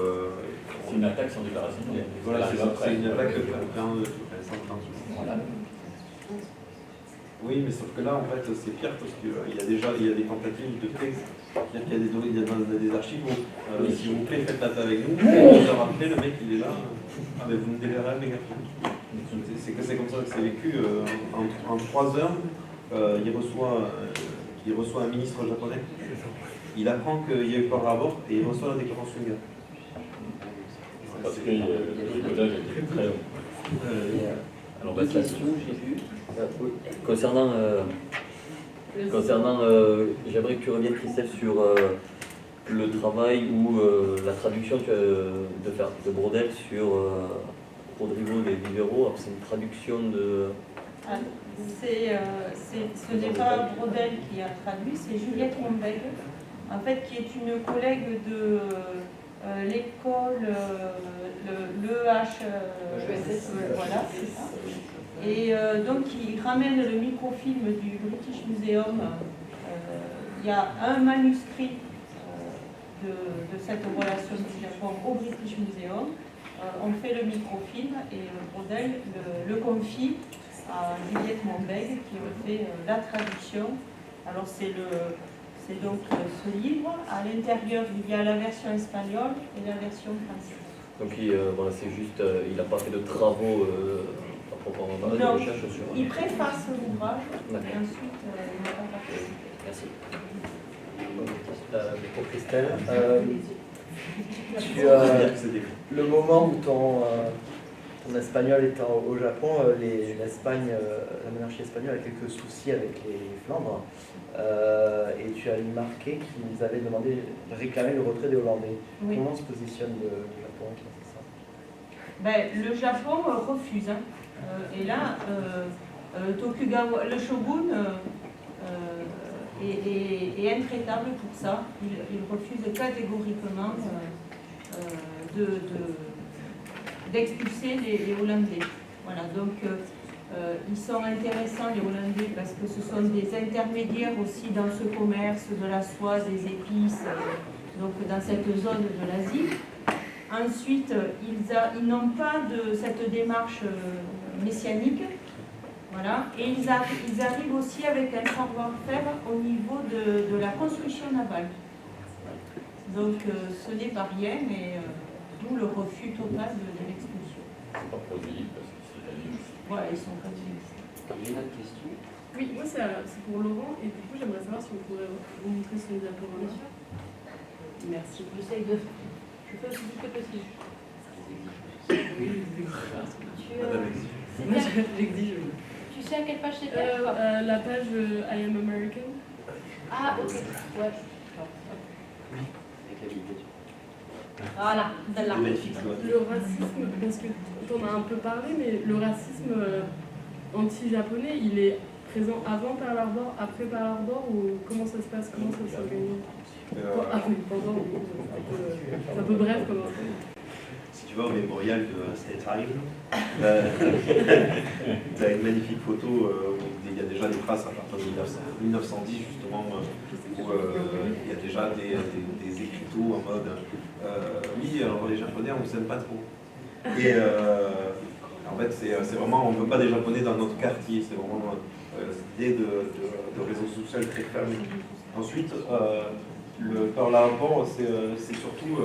c'est une attaque sans déclaration de guerre. Voilà, c'est une attaque de 5 ans. Oui, mais sauf que là, en fait, c'est pire parce qu'il y a des tentatives de texte. C'est-à-dire qu'il y a des archives où, s'il vous plaît, faites la paix avec nous. On vous a rappelé, le mec, il est là. Ah, mais vous me délirez, les gars. C'est comme ça que c'est vécu. En 3 heures, il reçoit un ministre japonais. Il apprend qu'il y a eu Pearl Harbor et il reçoit la déclaration de guerre. Parce que le codage était très long. Alors, une question, j'ai vu. Concernant, j'aimerais que tu reviennes, Christelle, sur le travail ou la traduction de Brodel sur Rodrigo de Vivero. C'est une traduction de Ce n'est pas Brodel qui a traduit, c'est Juliette Mombeg, en fait, qui est une collègue de l'école, l'EHESS, voilà, c'est ça. Et donc, il ramène le microfilm du British Museum. Il y a un manuscrit de cette relation du Japon au British Museum. On fait le microfilm et Brodel le confie à Juliette Mombeg qui fait la traduction. Alors c'est donc ce livre. À l'intérieur, il y a la version espagnole et la version française. Donc voilà, c'est juste, il n'a pas fait de travaux à proprement parler de recherche sur... Il préface l'ouvrage et D'accord. ensuite il n'a pas participé. Merci. Pour Christelle, le moment où ton espagnol est au Japon, l'Espagne, la monarchie espagnole a quelques soucis avec les Flandres, et tu as marqué qu'ils avaient réclamé le retrait des Hollandais. Oui. Comment se positionne le Japon face à ça? Ben, le Japon refuse. Hein. Et là, Tokugawa, le shogun est intraitable pour ça. Il refuse catégoriquement d'expulser les Hollandais. Voilà, donc ils sont intéressants, les Hollandais, parce que ce sont des intermédiaires aussi dans ce commerce de la soie, des épices, donc dans cette zone de l'Asie. Ensuite, ils n'ont pas de cette démarche messianique. Voilà. Et ils arrivent aussi avec un savoir-faire au niveau de la construction navale. Donc ce n'est pas rien, mais d'où le refus total de l'expulsion. C'est pas produit parce que c'est la liste. Voilà, ils sont pas venus. J'ai une autre question. Oui, moi c'est pour Laurent, et du coup j'aimerais savoir si vous pourrez vous montrer son diaporama. Merci. J'essaye de... Je fais aussi vite que possible. Moi j'exige. Tu sais à quelle page c'était La page I am American. Ah, ok. Ouais. Avec la bibliothèque. Voilà, celle-là. Le racisme, parce que t'en as un peu parlé, mais le racisme anti-japonais, il est présent avant Pearl Harbor, après Pearl Harbor, ou comment ça se passe, comment ça s'organise? Ah oui, pendant, c'est un peu bref comme info. Si tu vas au mémorial de State Island, tu as une magnifique photo où il y a déjà des traces à partir de 1910 justement, où il y a déjà des écriteaux en mode oui, alors les Japonais on ne s'aime pas trop. Et en fait c'est vraiment, on ne veut pas des Japonais dans notre quartier, c'est vraiment cette idée de réseau social très fermé. Ensuite, le Pearl Harbor, c'est surtout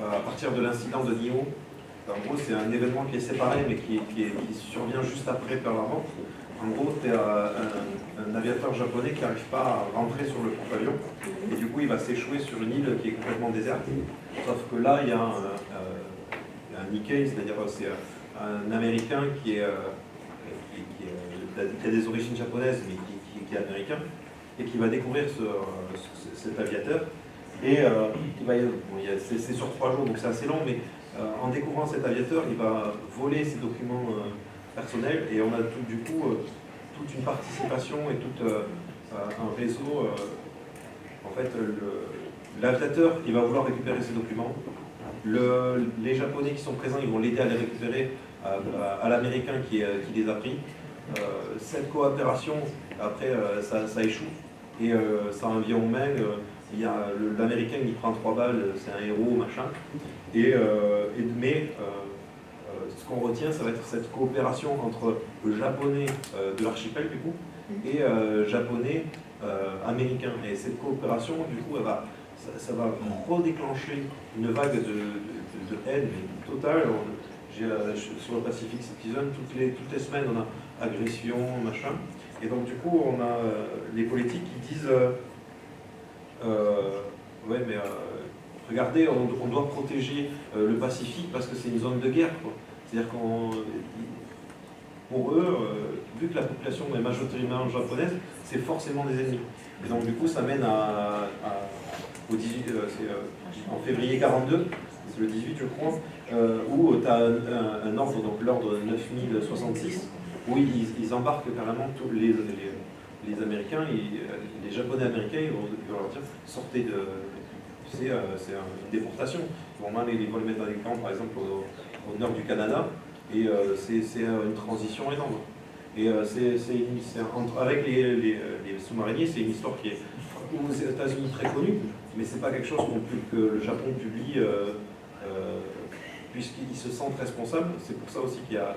à partir de l'incident de Nihon. En gros, c'est un événement qui est séparé, mais qui survient juste après Pearl Harbor. En gros, tu as un aviateur japonais qui n'arrive pas à rentrer sur le porte-avions, et du coup, il va s'échouer sur une île qui est complètement déserte. Sauf que là, il y a un Nikkei, c'est-à-dire c'est un Américain qui a des origines japonaises, mais qui est américain, et qui va découvrir cet aviateur. Et c'est sur 3 jours, donc c'est assez long, mais en découvrant cet aviateur, il va voler ses documents personnels, et on a du coup toute une participation et tout un réseau. En fait, l'aviateur, il va vouloir récupérer ses documents. Les Japonais qui sont présents, ils vont l'aider à les récupérer à l'Américain qui les a pris. Cette coopération, après, ça échoue, et ça en vient aux mains. Il y a l'Américain qui prend 3 balles, c'est un héros, machin. Mais ce qu'on retient, ça va être cette coopération entre le Japonais de l'archipel, du coup, et Japonais américain. Et cette coopération, du coup, ça va redéclencher une vague de haine totale. Sur le Pacific Citizen, toutes les semaines, on a agression, machin. Et donc, du coup, on a les politiques qui disent ouais, mais regardez, on doit protéger le Pacifique parce que c'est une zone de guerre. C'est-à-dire pour eux, vu que la population est majoritairement japonaise, c'est forcément des ennemis. Et donc, du coup, ça mène au 18, en février 42, c'est le 18, je crois, où tu as un ordre, donc l'ordre 9066, Oui, ils embarquent carrément tous les Américains, les Japonais américains, ils vont leur dire sortez de. C'est une déportation. Ils vont les mettre dans des camps, par exemple, au nord du Canada, et c'est une transition énorme. Et avec les sous-mariniers, c'est une histoire qui est aux États-Unis très connue, mais c'est pas quelque chose que le Japon publie. Puisqu'ils se sentent responsables. C'est pour ça aussi qu'il y a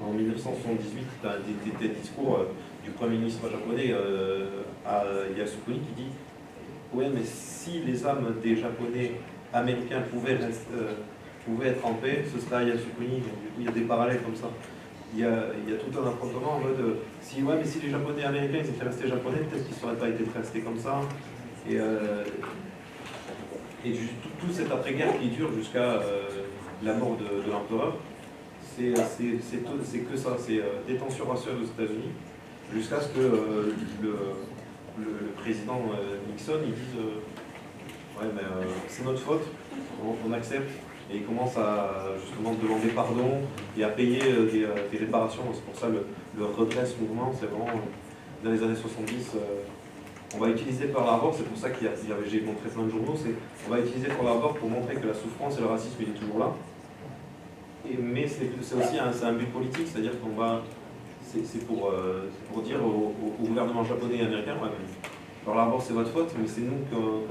en 1978, des discours du Premier ministre japonais à Yasukuni qui dit « Ouais, mais si les âmes des Japonais américains pouvaient être en paix, ce serait à Yasukuni. » Donc du coup, il y a des parallèles comme ça. Il y a tout un affrontement en mode si les Japonais américains ils étaient restés japonais, peut-être qu'ils ne seraient pas été restés comme ça. Et tout cet après-guerre qui dure jusqu'à la mort de l'empereur, c'est que ça, c'est détention raciale aux États-Unis, jusqu'à ce que le président Nixon il dise ouais, mais c'est notre faute, on accepte, et il commence à justement demander pardon et à payer des réparations. C'est pour ça le redress mouvement, c'est vraiment dans les années 70. On va utiliser Pearl Harbor, c'est pour ça j'ai montré plein de journaux, on va utiliser Pearl Harbor pour montrer que la souffrance et le racisme il est toujours là. Mais c'est aussi un but politique, c'est-à-dire qu'on va, c'est pour dire au gouvernement japonais et américain, ouais, Pearl Harbor c'est votre faute, mais c'est nous Pearl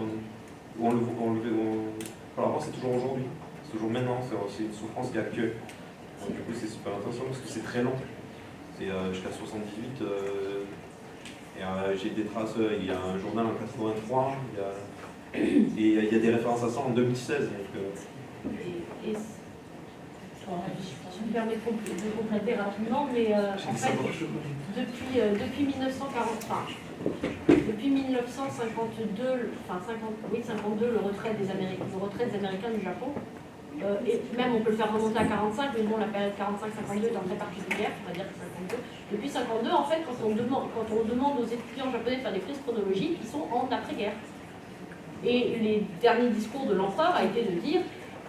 Harbor c'est toujours aujourd'hui, c'est toujours maintenant, c'est une souffrance qui est actuelle. Donc, du coup c'est super intéressant parce que c'est très long, c'est jusqu'à 78. J'ai des traces, il y a un journal en 83, il y a des références à ça en 2016. Donc, je me permets de compléter rapidement, mais en fait, depuis 1952, le retrait des Américains du Japon, et même on peut le faire remonter à 45, mais bon, la période 45-52 est très particulière, on va dire 52. Depuis 52, en fait, quand on demande aux étudiants japonais de faire des frises chronologiques, ils sont en après-guerre. Et les derniers discours de l'empereur a été de dire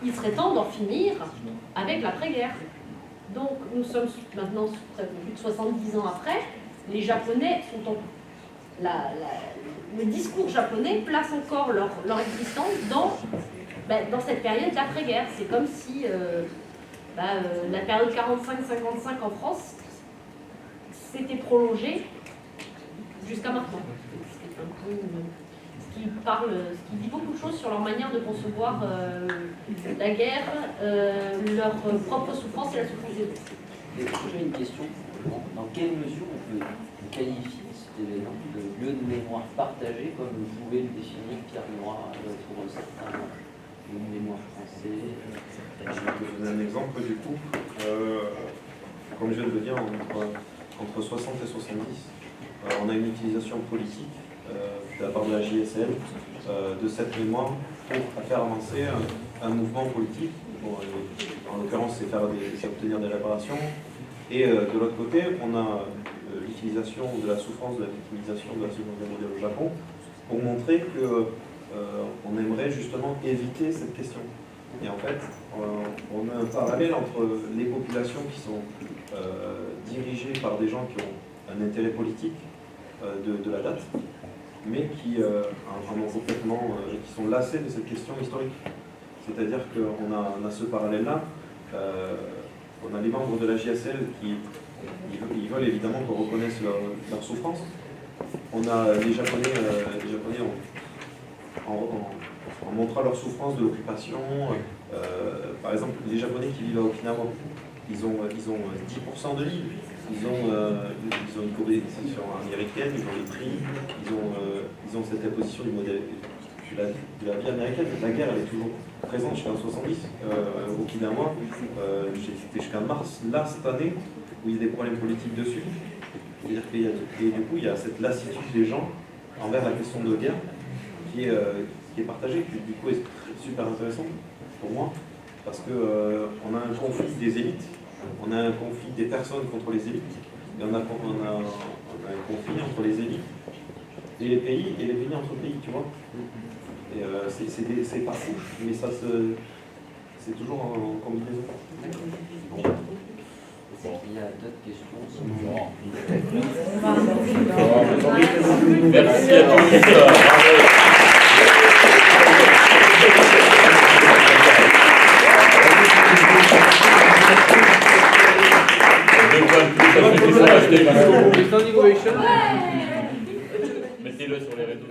il serait temps d'en finir avec l'après-guerre. Donc nous sommes maintenant plus de 70 ans après, les Japonais sont en... le discours japonais place encore leur existence dans cette période d'après-guerre. C'est comme si la période 45-55 en France s'était prolongée jusqu'à maintenant. Ce qui dit beaucoup de choses sur leur manière de concevoir la guerre, leur propre souffrance et la souffrance des autres. J'ai une question. Dans quelle mesure on peut qualifier cet événement de lieu de mémoire partagé, comme vous pouvez le définir, Pierre Noir, pour certains, une mémoire française? Je vais te donner un exemple du coup. Comme je viens de le dire, entre 60 et 70, on a une utilisation politique de la part de la JSL de cette mémoire pour faire avancer un mouvement politique. Bon, en l'occurrence, c'est obtenir des réparations. Et de l'autre côté, on a l'utilisation de la souffrance, de la victimisation de la Seconde Guerre mondiale au Japon, pour montrer que on aimerait justement éviter cette question. Et en fait, on a un parallèle entre les populations qui sont dirigées par des gens qui ont un intérêt politique de la date, mais qui en ont complètement, qui sont lassés de cette question historique. C'est-à-dire qu'on a ce parallèle-là. On a les membres de la JSL qui ils veulent évidemment qu'on reconnaisse leur souffrance. On a les Japonais en montrant leur souffrance de l'occupation. Par exemple, les Japonais qui vivent à Okinawa, ils ont 10% de l'île. Ils ont une colonisation américaine, ils ont les prix, ils ont cette imposition du modèle de la vie américaine. La guerre, elle est toujours présente jusqu'en 70. Okinawa, j'étais jusqu'à mars, là, cette année, où il y a des problèmes politiques dessus. Et du coup, il y a cette lassitude des gens envers la question de guerre qui est partagée, qui du coup est super intéressante pour moi, parce qu'on a un conflit des élites, on a un conflit des personnes contre les élites, et on a un conflit entre les élites et les pays entre pays, tu vois. Et c'est par couche, mais c'est toujours en combinaison. Bon. Bon. Il y a d'autres questions. Bon. Bon. Merci à tous. Mettez-le sur les réseaux.